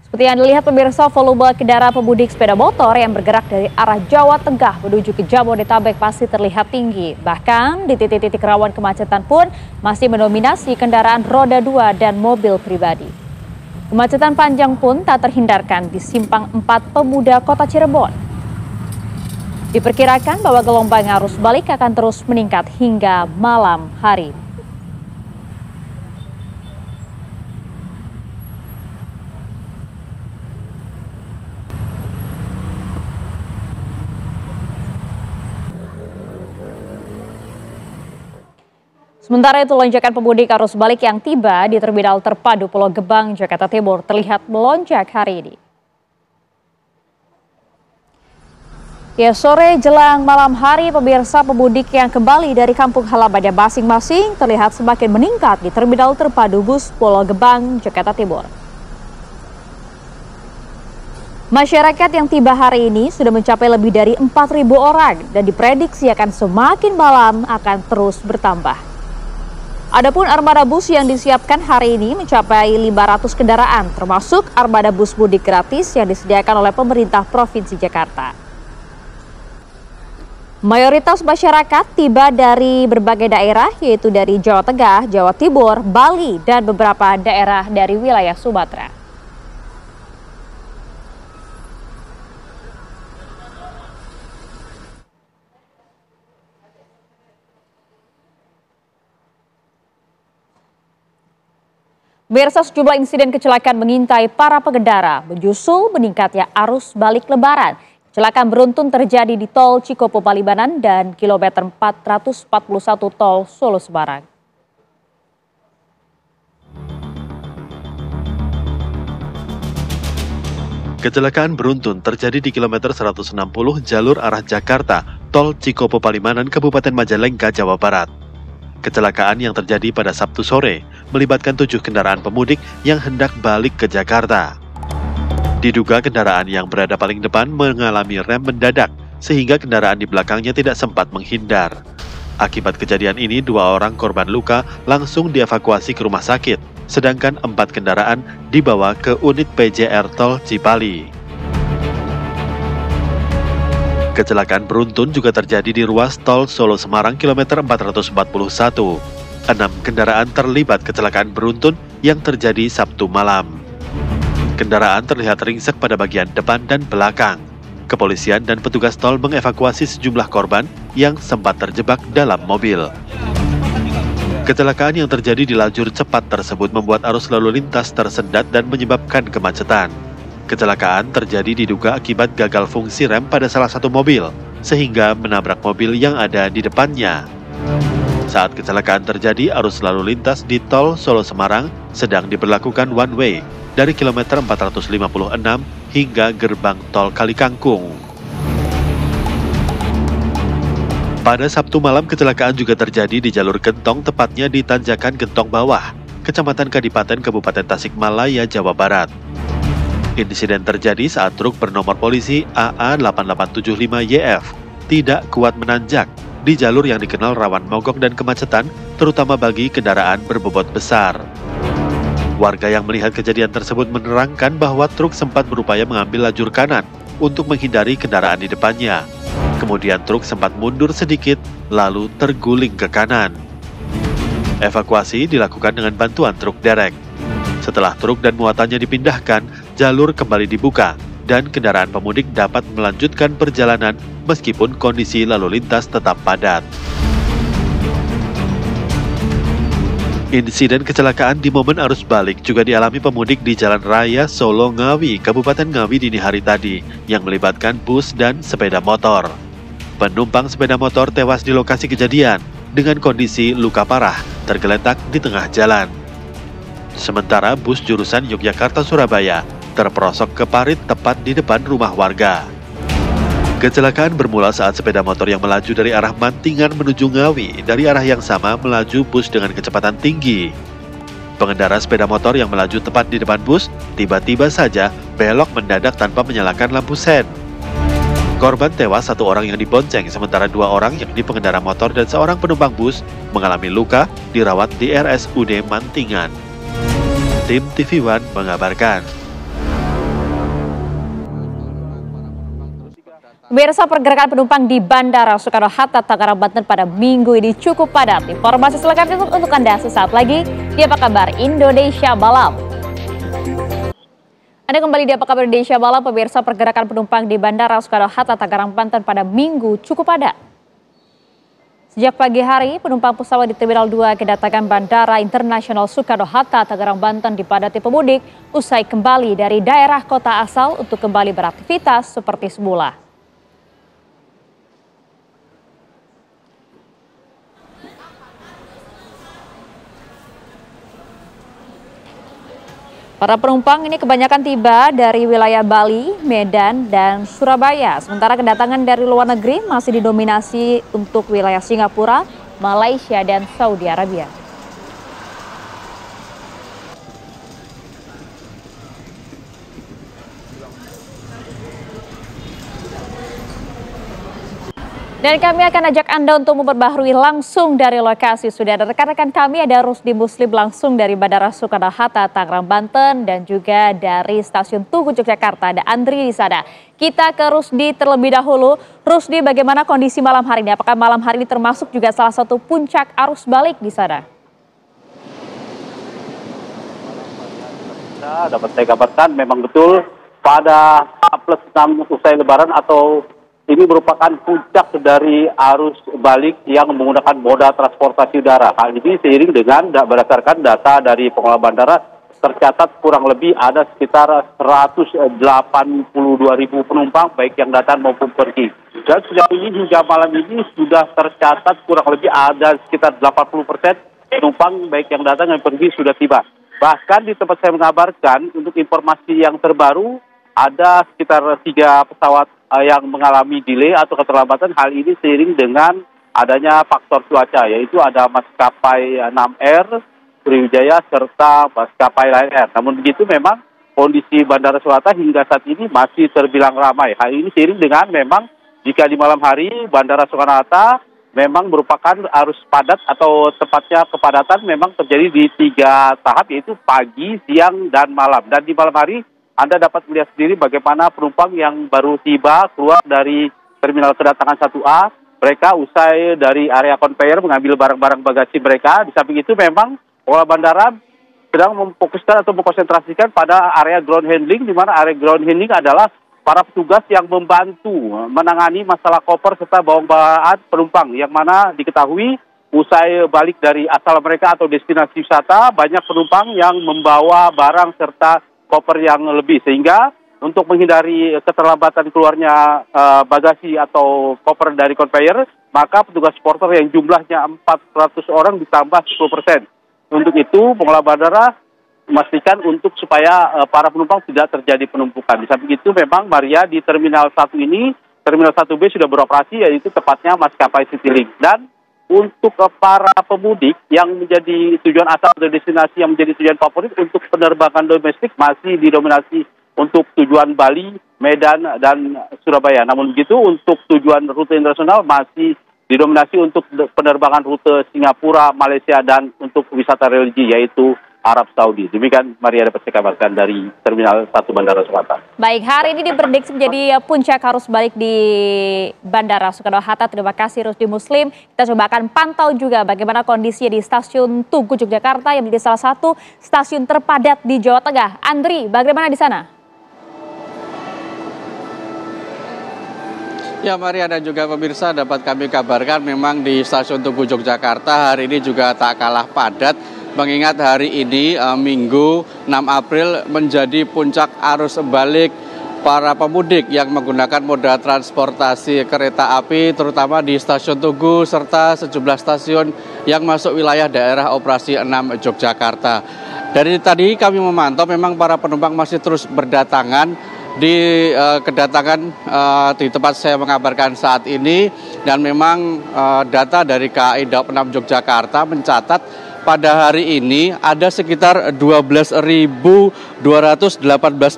Seperti yang dilihat pemirsa, volume kendaraan pemudik sepeda motor yang bergerak dari arah Jawa Tengah menuju ke Jabodetabek masih terlihat tinggi. Bahkan di titik-titik rawan kemacetan pun masih mendominasi kendaraan roda 2 dan mobil pribadi. Kemacetan panjang pun tak terhindarkan di Simpang 4 Pemuda Kota Cirebon. Diperkirakan bahwa gelombang arus balik akan terus meningkat hingga malam hari. Sementara itu, lonjakan pemudik arus balik yang tiba di Terminal Terpadu Pulau Gebang, Jakarta Timur terlihat melonjak hari ini. Ya, sore jelang malam hari, pemirsa, pemudik yang kembali dari kampung halamannya masing-masing terlihat semakin meningkat di Terminal Terpadu Bus Pulau Gebang, Jakarta Timur. Masyarakat yang tiba hari ini sudah mencapai lebih dari 4.000 orang dan diprediksi akan semakin malam akan terus bertambah. Adapun armada bus yang disiapkan hari ini mencapai 500 kendaraan, termasuk armada bus mudik gratis yang disediakan oleh pemerintah Provinsi Jakarta. Mayoritas masyarakat tiba dari berbagai daerah, yaitu dari Jawa Tengah, Jawa Timur, Bali, dan beberapa daerah dari wilayah Sumatera. Pemirsa, sejumlah insiden kecelakaan mengintai para pengendara, menyusul meningkatnya arus balik Lebaran. Kecelakaan beruntun terjadi di Tol Cikopo Palimanan dan kilometer 441 Tol Solo Semarang. Kecelakaan beruntun terjadi di kilometer 160 jalur arah Jakarta, Tol Cikopo Palimanan, Kabupaten Majalengka, Jawa Barat. Kecelakaan yang terjadi pada Sabtu sore melibatkan 7 kendaraan pemudik yang hendak balik ke Jakarta. Diduga kendaraan yang berada paling depan mengalami rem mendadak, sehingga kendaraan di belakangnya tidak sempat menghindar. Akibat kejadian ini, 2 orang korban luka langsung dievakuasi ke rumah sakit, sedangkan 4 kendaraan dibawa ke unit PJR Tol Cipali. Kecelakaan beruntun juga terjadi di ruas Tol Solo Semarang kilometer 441. 6 kendaraan terlibat kecelakaan beruntun yang terjadi Sabtu malam. Kendaraan terlihat ringsek pada bagian depan dan belakang. Kepolisian dan petugas tol mengevakuasi sejumlah korban yang sempat terjebak dalam mobil. Kecelakaan yang terjadi di lajur cepat tersebut membuat arus lalu lintas tersendat dan menyebabkan kemacetan. Kecelakaan terjadi diduga akibat gagal fungsi rem pada salah satu mobil, sehingga menabrak mobil yang ada di depannya. Saat kecelakaan terjadi, arus lalu lintas di Tol Solo Semarang sedang diberlakukan one way dari kilometer 456 hingga gerbang Tol Kalikangkung. Pada Sabtu malam, kecelakaan juga terjadi di jalur Gentong, tepatnya di Tanjakan Gentong Bawah, Kecamatan Kadipaten, Kabupaten Tasikmalaya, Jawa Barat. Insiden terjadi saat truk bernomor polisi AA8875YF tidak kuat menanjak di jalur yang dikenal rawan mogok dan kemacetan, terutama bagi kendaraan berbobot besar. Warga yang melihat kejadian tersebut menerangkan bahwa truk sempat berupaya mengambil lajur kanan untuk menghindari kendaraan di depannya. Kemudian truk sempat mundur sedikit, lalu terguling ke kanan. Evakuasi dilakukan dengan bantuan truk derek. Setelah truk dan muatannya dipindahkan, jalur kembali dibuka dan kendaraan pemudik dapat melanjutkan perjalanan meskipun kondisi lalu lintas tetap padat. Insiden kecelakaan di momen arus balik juga dialami pemudik di Jalan Raya Solo Ngawi, Kabupaten Ngawi dini hari tadi, yang melibatkan bus dan sepeda motor. Penumpang sepeda motor tewas di lokasi kejadian dengan kondisi luka parah tergeletak di tengah jalan. Sementara bus jurusan Yogyakarta-Surabaya terperosok ke parit tepat di depan rumah warga. Kecelakaan bermula saat sepeda motor yang melaju dari arah Mantingan menuju Ngawi dari arah yang sama melaju bus dengan kecepatan tinggi. Pengendara sepeda motor yang melaju tepat di depan bus tiba-tiba saja belok mendadak tanpa menyalakan lampu sen. Korban tewas 1 orang yang dibonceng, sementara 2 orang yakni pengendara motor dan seorang penumpang bus mengalami luka dirawat di RSUD Mantingan. Tim TV One mengabarkan. Pemirsa, pergerakan penumpang di Bandara Soekarno-Hatta, Tangerang, Banten pada minggu ini cukup padat. Informasi selengkapnya untuk Anda sesaat lagi di Apa Kabar Indonesia Malam. Anda kembali di Apa Kabar Indonesia Malam. Pemirsa, pergerakan penumpang di Bandara Soekarno-Hatta, Tangerang, Banten pada minggu cukup padat. Sejak pagi hari, penumpang pesawat di Terminal 2 kedatangan Bandara Internasional Soekarno-Hatta, Tangerang, Banten dipadati pemudik usai kembali dari daerah kota asal untuk kembali beraktivitas seperti semula. Para penumpang ini kebanyakan tiba dari wilayah Bali, Medan, dan Surabaya. Sementara kedatangan dari luar negeri masih didominasi untuk wilayah Singapura, Malaysia, dan Saudi Arabia. Dan kami akan ajak Anda untuk memperbaharui langsung dari lokasi. Sudah ada rekan-rekan kami, ada Rusdi Muslim langsung dari Bandara Soekarno-Hatta, Tangerang, Banten, dan juga dari Stasiun Tugu Yogyakarta, ada Andri di sana. Kita ke Rusdi terlebih dahulu. Rusdi, bagaimana kondisi malam hari ini? Apakah malam hari ini termasuk juga salah satu puncak arus balik di sana? Dapat saya kabarkan memang betul pada H+6 usai Lebaran atau ini merupakan puncak dari arus balik yang menggunakan moda transportasi udara. Hal ini seiring dengan berdasarkan data dari pengelola bandara tercatat kurang lebih ada sekitar 182.000 penumpang baik yang datang maupun pergi. Dan sejauh ini hingga malam ini sudah tercatat kurang lebih ada sekitar 80% penumpang baik yang datang dan pergi sudah tiba. Bahkan di tempat saya mengabarkan untuk informasi yang terbaru ada sekitar 3 pesawat yang mengalami delay atau keterlambatan. Hal ini seiring dengan adanya faktor cuaca, yaitu ada maskapai 6R, Sriwijaya, serta maskapai Lion Air. Namun begitu memang kondisi Bandara Soekarno-Hatta hingga saat ini masih terbilang ramai. Hal ini seiring dengan memang jika di malam hari Bandara Soekarno-Hatta memang merupakan arus padat atau tepatnya kepadatan memang terjadi di 3 tahap, yaitu pagi, siang, dan malam. Dan di malam hari Anda dapat melihat sendiri bagaimana penumpang yang baru tiba keluar dari terminal kedatangan 1A. Mereka usai dari area konveyor mengambil barang-barang bagasi mereka. Di samping itu memang pengelola bandara sedang memfokuskan atau mengkonsentrasikan pada area ground handling, di mana area ground handling adalah para petugas yang membantu menangani masalah koper serta bawaan penumpang, yang mana diketahui usai balik dari asal mereka atau destinasi wisata, banyak penumpang yang membawa barang serta koper yang lebih, sehingga untuk menghindari keterlambatan keluarnya bagasi atau koper dari konveyor, maka petugas porter yang jumlahnya 400 orang ditambah 10%. Untuk itu pengelola bandara memastikan untuk supaya para penumpang tidak terjadi penumpukan. Di samping itu memang Maria di Terminal 1 ini, Terminal 1B sudah beroperasi, yaitu tepatnya maskapai Citylink. Dan untuk para pemudik yang menjadi tujuan asal atau destinasi yang menjadi tujuan favorit untuk penerbangan domestik masih didominasi untuk tujuan Bali, Medan, dan Surabaya. Namun begitu untuk tujuan rute internasional masih didominasi untuk penerbangan rute Singapura, Malaysia, dan untuk wisata religi yaitu Arab Saudi. Demikian Maria dapat saya kabarkan dari Terminal 1 Bandara Soekarno-Hatta. Baik, hari ini diprediksi menjadi puncak arus balik di Bandara Soekarno-Hatta. Terima kasih Rusdi Muslim. Kita coba akan pantau juga bagaimana kondisinya di Stasiun Tugu Yogyakarta yang menjadi salah satu stasiun terpadat di Jawa Tengah. Andri, bagaimana di sana? Ya, Maria dan juga pemirsa, dapat kami kabarkan memang di Stasiun Tugu Yogyakarta hari ini juga tak kalah padat. Mengingat hari ini Minggu 6 April menjadi puncak arus balik para pemudik yang menggunakan moda transportasi kereta api, terutama di Stasiun Tugu serta sejumlah stasiun yang masuk wilayah daerah operasi 6 Yogyakarta. Dari tadi kami memantau memang para penumpang masih terus berdatangan di di tempat saya mengabarkan saat ini, dan memang data dari KAI Daob 6 Yogyakarta mencatat pada hari ini ada sekitar 12.218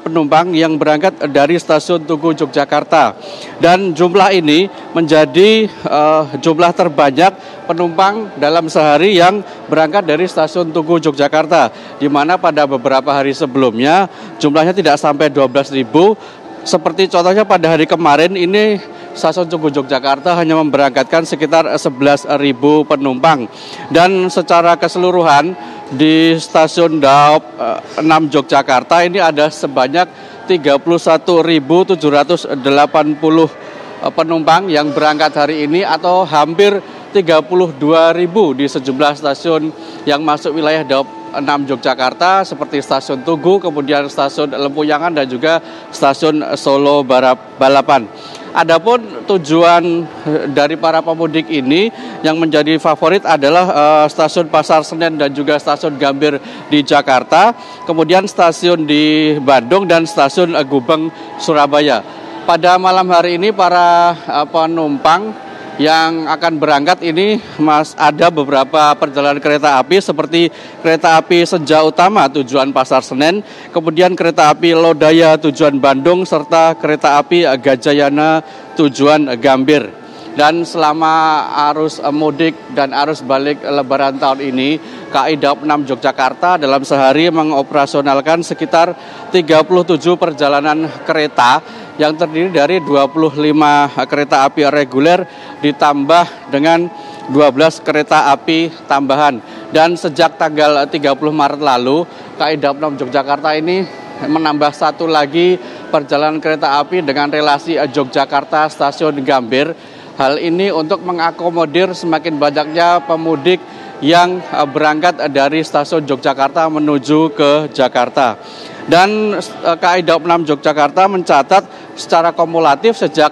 penumpang yang berangkat dari stasiun Tugu Yogyakarta. Dan jumlah ini menjadi jumlah terbanyak penumpang dalam sehari yang berangkat dari stasiun Tugu Yogyakarta, di mana pada beberapa hari sebelumnya jumlahnya tidak sampai 12.000. Seperti contohnya pada hari kemarin ini stasiun Tugu Yogyakarta hanya memberangkatkan sekitar 11.000 penumpang. Dan secara keseluruhan di stasiun Daop 6 Yogyakarta ini ada sebanyak 31.780 penumpang yang berangkat hari ini, atau hampir 32.000 di sejumlah stasiun yang masuk wilayah Daop 6 Yogyakarta seperti stasiun Tugu, kemudian stasiun Lempuyangan dan juga stasiun Solo Balapan. Adapun tujuan dari para pemudik ini yang menjadi favorit adalah stasiun Pasar Senen dan juga stasiun Gambir di Jakarta, kemudian stasiun di Bandung dan stasiun Gubeng Surabaya. Pada malam hari ini para penumpang yang akan berangkat ini ada beberapa perjalanan kereta api seperti kereta api Senja Utama tujuan Pasar Senen, kemudian kereta api Lodaya tujuan Bandung, serta kereta api Gajayana tujuan Gambir. Dan selama arus mudik dan arus balik Lebaran tahun ini, KAI Daop 6 Yogyakarta dalam sehari mengoperasionalkan sekitar 37 perjalanan kereta yang terdiri dari 25 kereta api reguler ditambah dengan 12 kereta api tambahan. Dan sejak tanggal 30 Maret lalu, KAI Daop 6 Yogyakarta ini menambah satu lagi perjalanan kereta api dengan relasi Yogyakarta Stasiun Gambir. Hal ini untuk mengakomodir semakin banyaknya pemudik yang berangkat dari stasiun Yogyakarta menuju ke Jakarta. Dan KAI Daop 6 Yogyakarta mencatat secara kumulatif sejak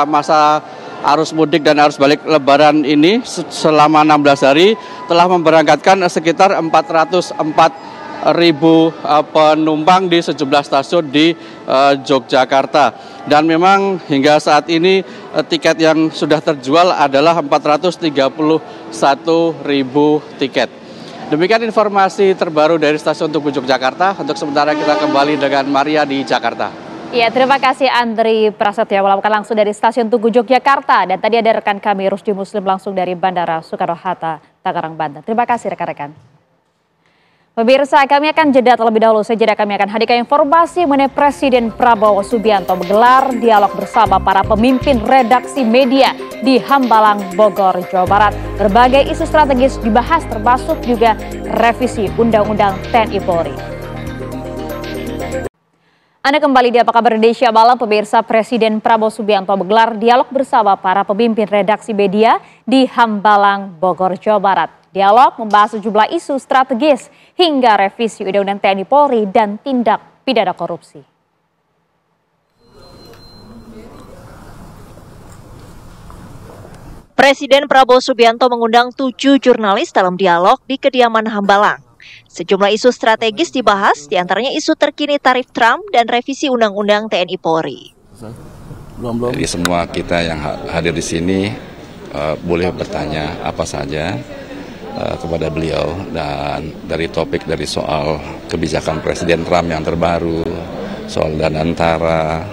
masa arus mudik dan arus balik Lebaran ini selama 16 hari telah memberangkatkan sekitar 404.000 penumpang di sejumlah stasiun di Yogyakarta. Dan memang hingga saat ini tiket yang sudah terjual adalah 431.000 tiket. Demikian informasi terbaru dari stasiun Tugu Yogyakarta. Untuk sementara kita kembali dengan Maria di Jakarta. Ya, terima kasih Andri Prasetya melaporkan langsung dari stasiun Tugu Yogyakarta. Dan tadi ada rekan kami Rusdi Muslim langsung dari Bandara Soekarno-Hatta, Tangerang, Banten. Terima kasih rekan-rekan. Pemirsa, kami akan jeda terlebih dahulu. Saja kami akan hadirkan informasi mengenai Presiden Prabowo Subianto menggelar dialog bersama para pemimpin redaksi media di Hambalang, Bogor, Jawa Barat. Berbagai isu strategis dibahas, termasuk juga revisi Undang-Undang TNI Polri. Anda kembali di Apa Kabar Indonesia Malam. Pemirsa, Presiden Prabowo Subianto menggelar dialog bersama para pemimpin redaksi media di Hambalang, Bogor, Jawa Barat. Dialog membahas sejumlah isu strategis hingga revisi Undang-Undang TNI Polri dan tindak pidana korupsi. Presiden Prabowo Subianto mengundang 7 jurnalis dalam dialog di kediaman Hambalang. Sejumlah isu strategis dibahas, diantaranya isu terkini tarif Trump dan revisi Undang-Undang TNI Polri. Jadi semua kita yang hadir di sini boleh bertanya apa saja kepada beliau, dan dari topik dari soal kebijakan Presiden Trump yang terbaru, soal Danantara,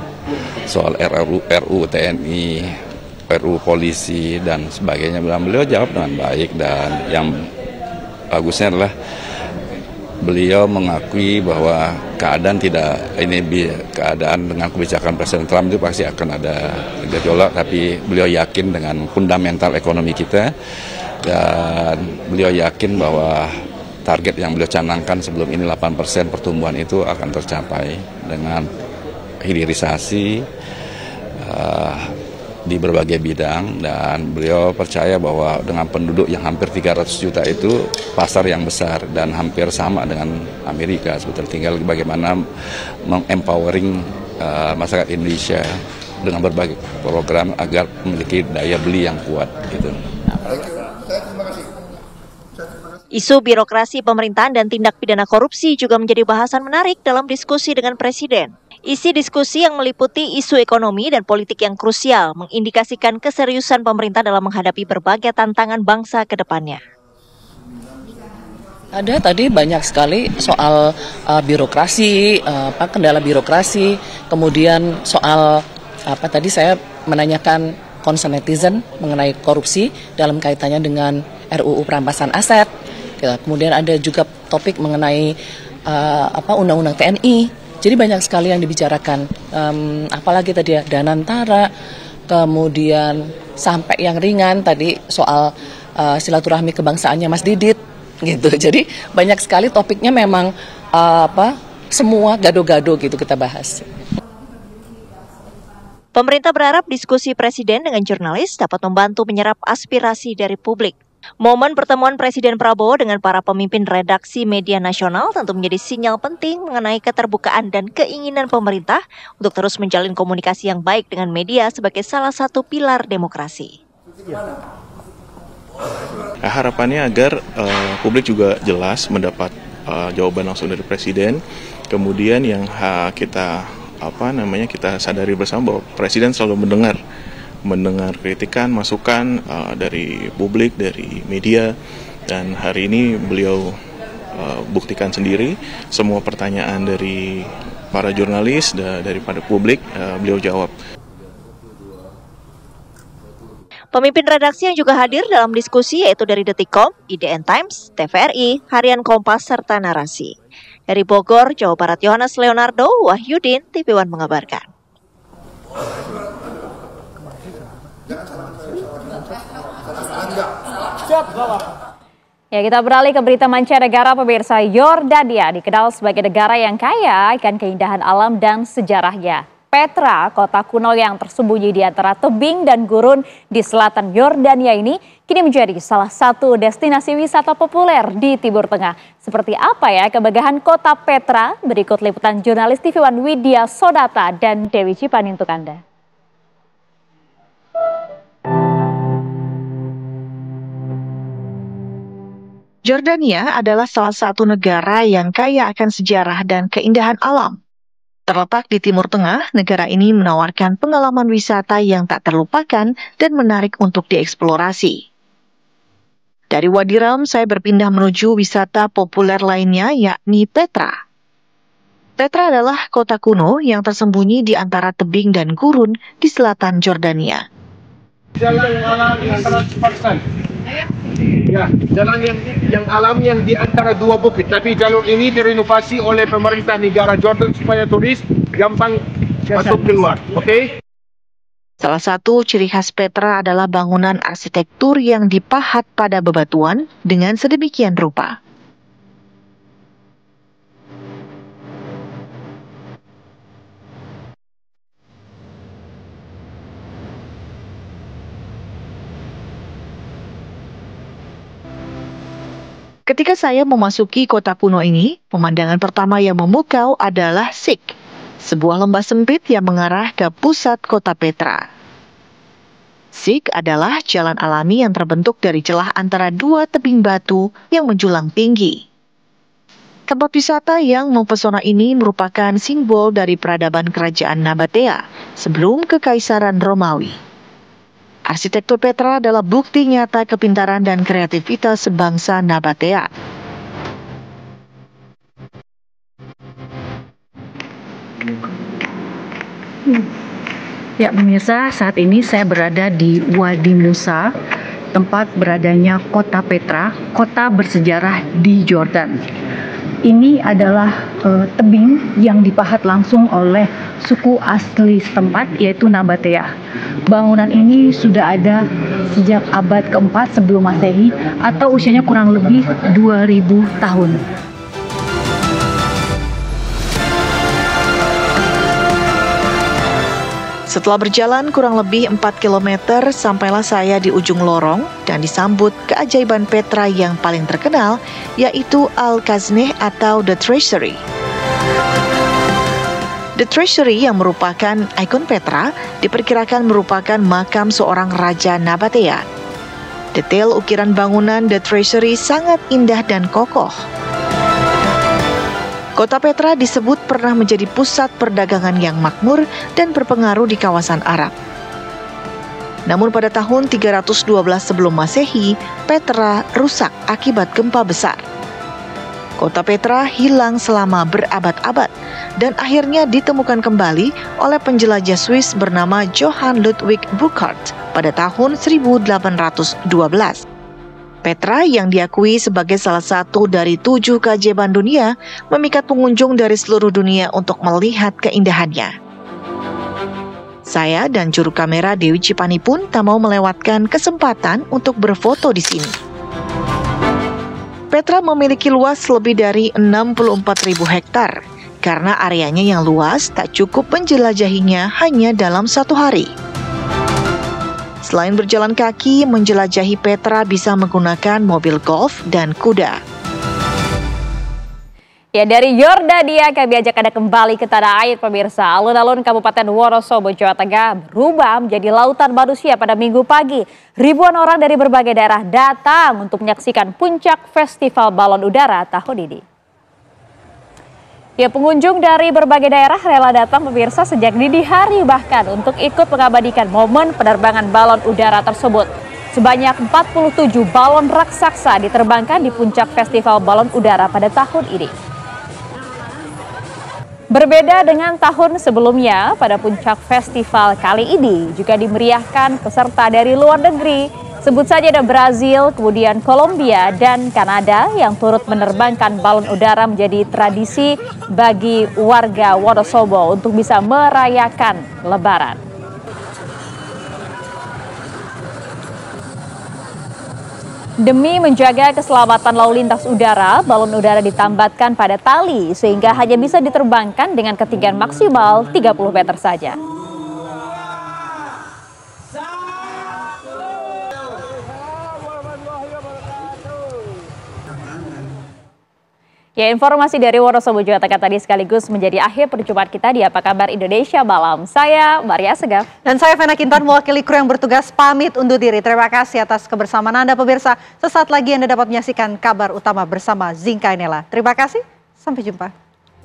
soal RUU TNI, RUU Polisi dan sebagainya. Beliau jawab dengan baik, dan yang bagusnya adalah beliau mengakui bahwa keadaan dengan kebijakan Presiden Trump itu pasti akan ada gejolak, tapi beliau yakin dengan fundamental ekonomi kita. Dan beliau yakin bahwa target yang beliau canangkan sebelum ini 8% pertumbuhan itu akan tercapai dengan hilirisasi di berbagai bidang. Dan beliau percaya bahwa dengan penduduk yang hampir 300 juta itu pasar yang besar dan hampir sama dengan Amerika. Sebetulnya tinggal bagaimana mengempowering masyarakat Indonesia dengan berbagai program agar memiliki daya beli yang kuat gitu. Isu birokrasi pemerintahan dan tindak pidana korupsi juga menjadi bahasan menarik dalam diskusi dengan Presiden. Isi diskusi yang meliputi isu ekonomi dan politik yang krusial mengindikasikan keseriusan pemerintah dalam menghadapi berbagai tantangan bangsa ke depannya. Ada tadi banyak sekali soal birokrasi, kendala birokrasi, kemudian soal tadi saya menanyakan concern netizen mengenai korupsi dalam kaitannya dengan RUU perampasan aset. Kemudian ada juga topik mengenai undang-undang TNI. Jadi banyak sekali yang dibicarakan. Apalagi tadi ya Danantara, kemudian sampai yang ringan tadi soal silaturahmi kebangsaannya Mas Didit. Gitu. Jadi banyak sekali topiknya memang semua gado-gado gitu kita bahas. Pemerintah berharap diskusi Presiden dengan jurnalis dapat membantu menyerap aspirasi dari publik. Momen pertemuan Presiden Prabowo dengan para pemimpin redaksi media nasional tentu menjadi sinyal penting mengenai keterbukaan dan keinginan pemerintah untuk terus menjalin komunikasi yang baik dengan media sebagai salah satu pilar demokrasi. Harapannya agar publik juga jelas mendapat jawaban langsung dari Presiden. Kemudian yang kita sadari bersama bahwa Presiden selalu mendengar kritikan, masukan dari publik, dari media, dan hari ini beliau buktikan sendiri semua pertanyaan dari para jurnalis daripada publik beliau jawab. Pemimpin redaksi yang juga hadir dalam diskusi yaitu dari Detikcom, IDN Times, TVRI, Harian Kompas, serta Narasi. Dari Bogor, Jawa Barat, Yohanes Leonardo, Wahyudin, TV One mengabarkan. Ya, kita beralih ke berita mancanegara pemirsa. Yordania dikenal sebagai negara yang kaya akan keindahan alam dan sejarahnya. Petra, kota kuno yang tersembunyi di antara tebing dan gurun di selatan Yordania ini kini menjadi salah satu destinasi wisata populer di Timur Tengah. Seperti apa ya kemegahan kota Petra? Berikut liputan jurnalis TV One Widya Sodata dan Dewi Cipani untuk Anda. Yordania adalah salah satu negara yang kaya akan sejarah dan keindahan alam. Terletak di Timur Tengah, negara ini menawarkan pengalaman wisata yang tak terlupakan dan menarik untuk dieksplorasi. Dari Wadi Rum, saya berpindah menuju wisata populer lainnya, yakni Petra. Petra adalah kota kuno yang tersembunyi di antara tebing dan gurun di selatan Yordania. Jalan alam yang sangat cepat. Ya, jalan yang alam yang di antara dua bukit. Tapi jalur ini direnovasi oleh pemerintah negara Jordan supaya turis gampang masuk keluar. Oke? Salah satu ciri khas Petra adalah bangunan arsitektur yang dipahat pada bebatuan dengan sedemikian rupa. Ketika saya memasuki kota kuno ini, pemandangan pertama yang memukau adalah Sik, sebuah lembah sempit yang mengarah ke pusat kota Petra. Sik adalah jalan alami yang terbentuk dari celah antara dua tebing batu yang menjulang tinggi. Tempat wisata yang mempesona ini merupakan simbol dari peradaban kerajaan Nabatea sebelum Kekaisaran Romawi. Arsitektur Petra adalah bukti nyata kepintaran dan kreativitas sebangsa Nabatea. Ya pemirsa, saat ini saya berada di Wadi Musa, tempat beradanya kota Petra, kota bersejarah di Jordan. Ini adalah tebing yang dipahat langsung oleh suku asli setempat, yaitu Nabatea. Bangunan ini sudah ada sejak abad keempat sebelum Masehi atau usianya kurang lebih 2000 tahun. Setelah berjalan kurang lebih 4 km, sampailah saya di ujung lorong dan disambut keajaiban Petra yang paling terkenal, yaitu Al-Kazneh atau The Treasury. The Treasury yang merupakan ikon Petra diperkirakan merupakan makam seorang raja Nabatea. Detail ukiran bangunan The Treasury sangat indah dan kokoh. Kota Petra disebut pernah menjadi pusat perdagangan yang makmur dan berpengaruh di kawasan Arab. Namun pada tahun 312 sebelum Masehi, Petra rusak akibat gempa besar. Kota Petra hilang selama berabad-abad dan akhirnya ditemukan kembali oleh penjelajah Swiss bernama Johann Ludwig Burckhardt pada tahun 1812. Petra yang diakui sebagai salah satu dari 7 keajaiban dunia memikat pengunjung dari seluruh dunia untuk melihat keindahannya. Saya dan juru kamera Dewi Cipani pun tak mau melewatkan kesempatan untuk berfoto di sini. Petra memiliki luas lebih dari 64.000 hektar karena areanya yang luas tak cukup menjelajahinya hanya dalam 1 hari. Selain berjalan kaki, menjelajahi Petra bisa menggunakan mobil golf dan kuda. Ya, dari Yordania kami ajak Anda kembali ke tanah air pemirsa. Alun-alun Kabupaten Wonosobo, Jawa Tengah berubah menjadi lautan manusia pada Minggu pagi. Ribuan orang dari berbagai daerah datang untuk menyaksikan puncak Festival Balon Udara tahun ini. Ya, pengunjung dari berbagai daerah rela datang pemirsa sejak dini hari bahkan untuk ikut mengabadikan momen penerbangan balon udara tersebut. Sebanyak 47 balon raksasa diterbangkan di puncak Festival Balon Udara pada tahun ini. Berbeda dengan tahun sebelumnya, pada puncak festival kali ini juga dimeriahkan peserta dari luar negeri. Sebut saja ada Brazil, kemudian Kolombia dan Kanada yang turut menerbangkan balon udara menjadi tradisi bagi warga Wonosobo untuk bisa merayakan Lebaran. Demi menjaga keselamatan lalu lintas udara, balon udara ditambatkan pada tali sehingga hanya bisa diterbangkan dengan ketinggian maksimal 30 meter saja. Ya, informasi dari Wonosobo, Jawa Tengah tadi sekaligus menjadi akhir perjumpaan kita di Apa Kabar Indonesia Malam. Saya Maria Segaf. Dan saya Vena Kintan mewakili kru yang bertugas pamit undur diri. Terima kasih atas kebersamaan Anda pemirsa. Sesaat lagi Anda dapat menyaksikan kabar utama bersama Zinka Inela. Terima kasih, sampai jumpa.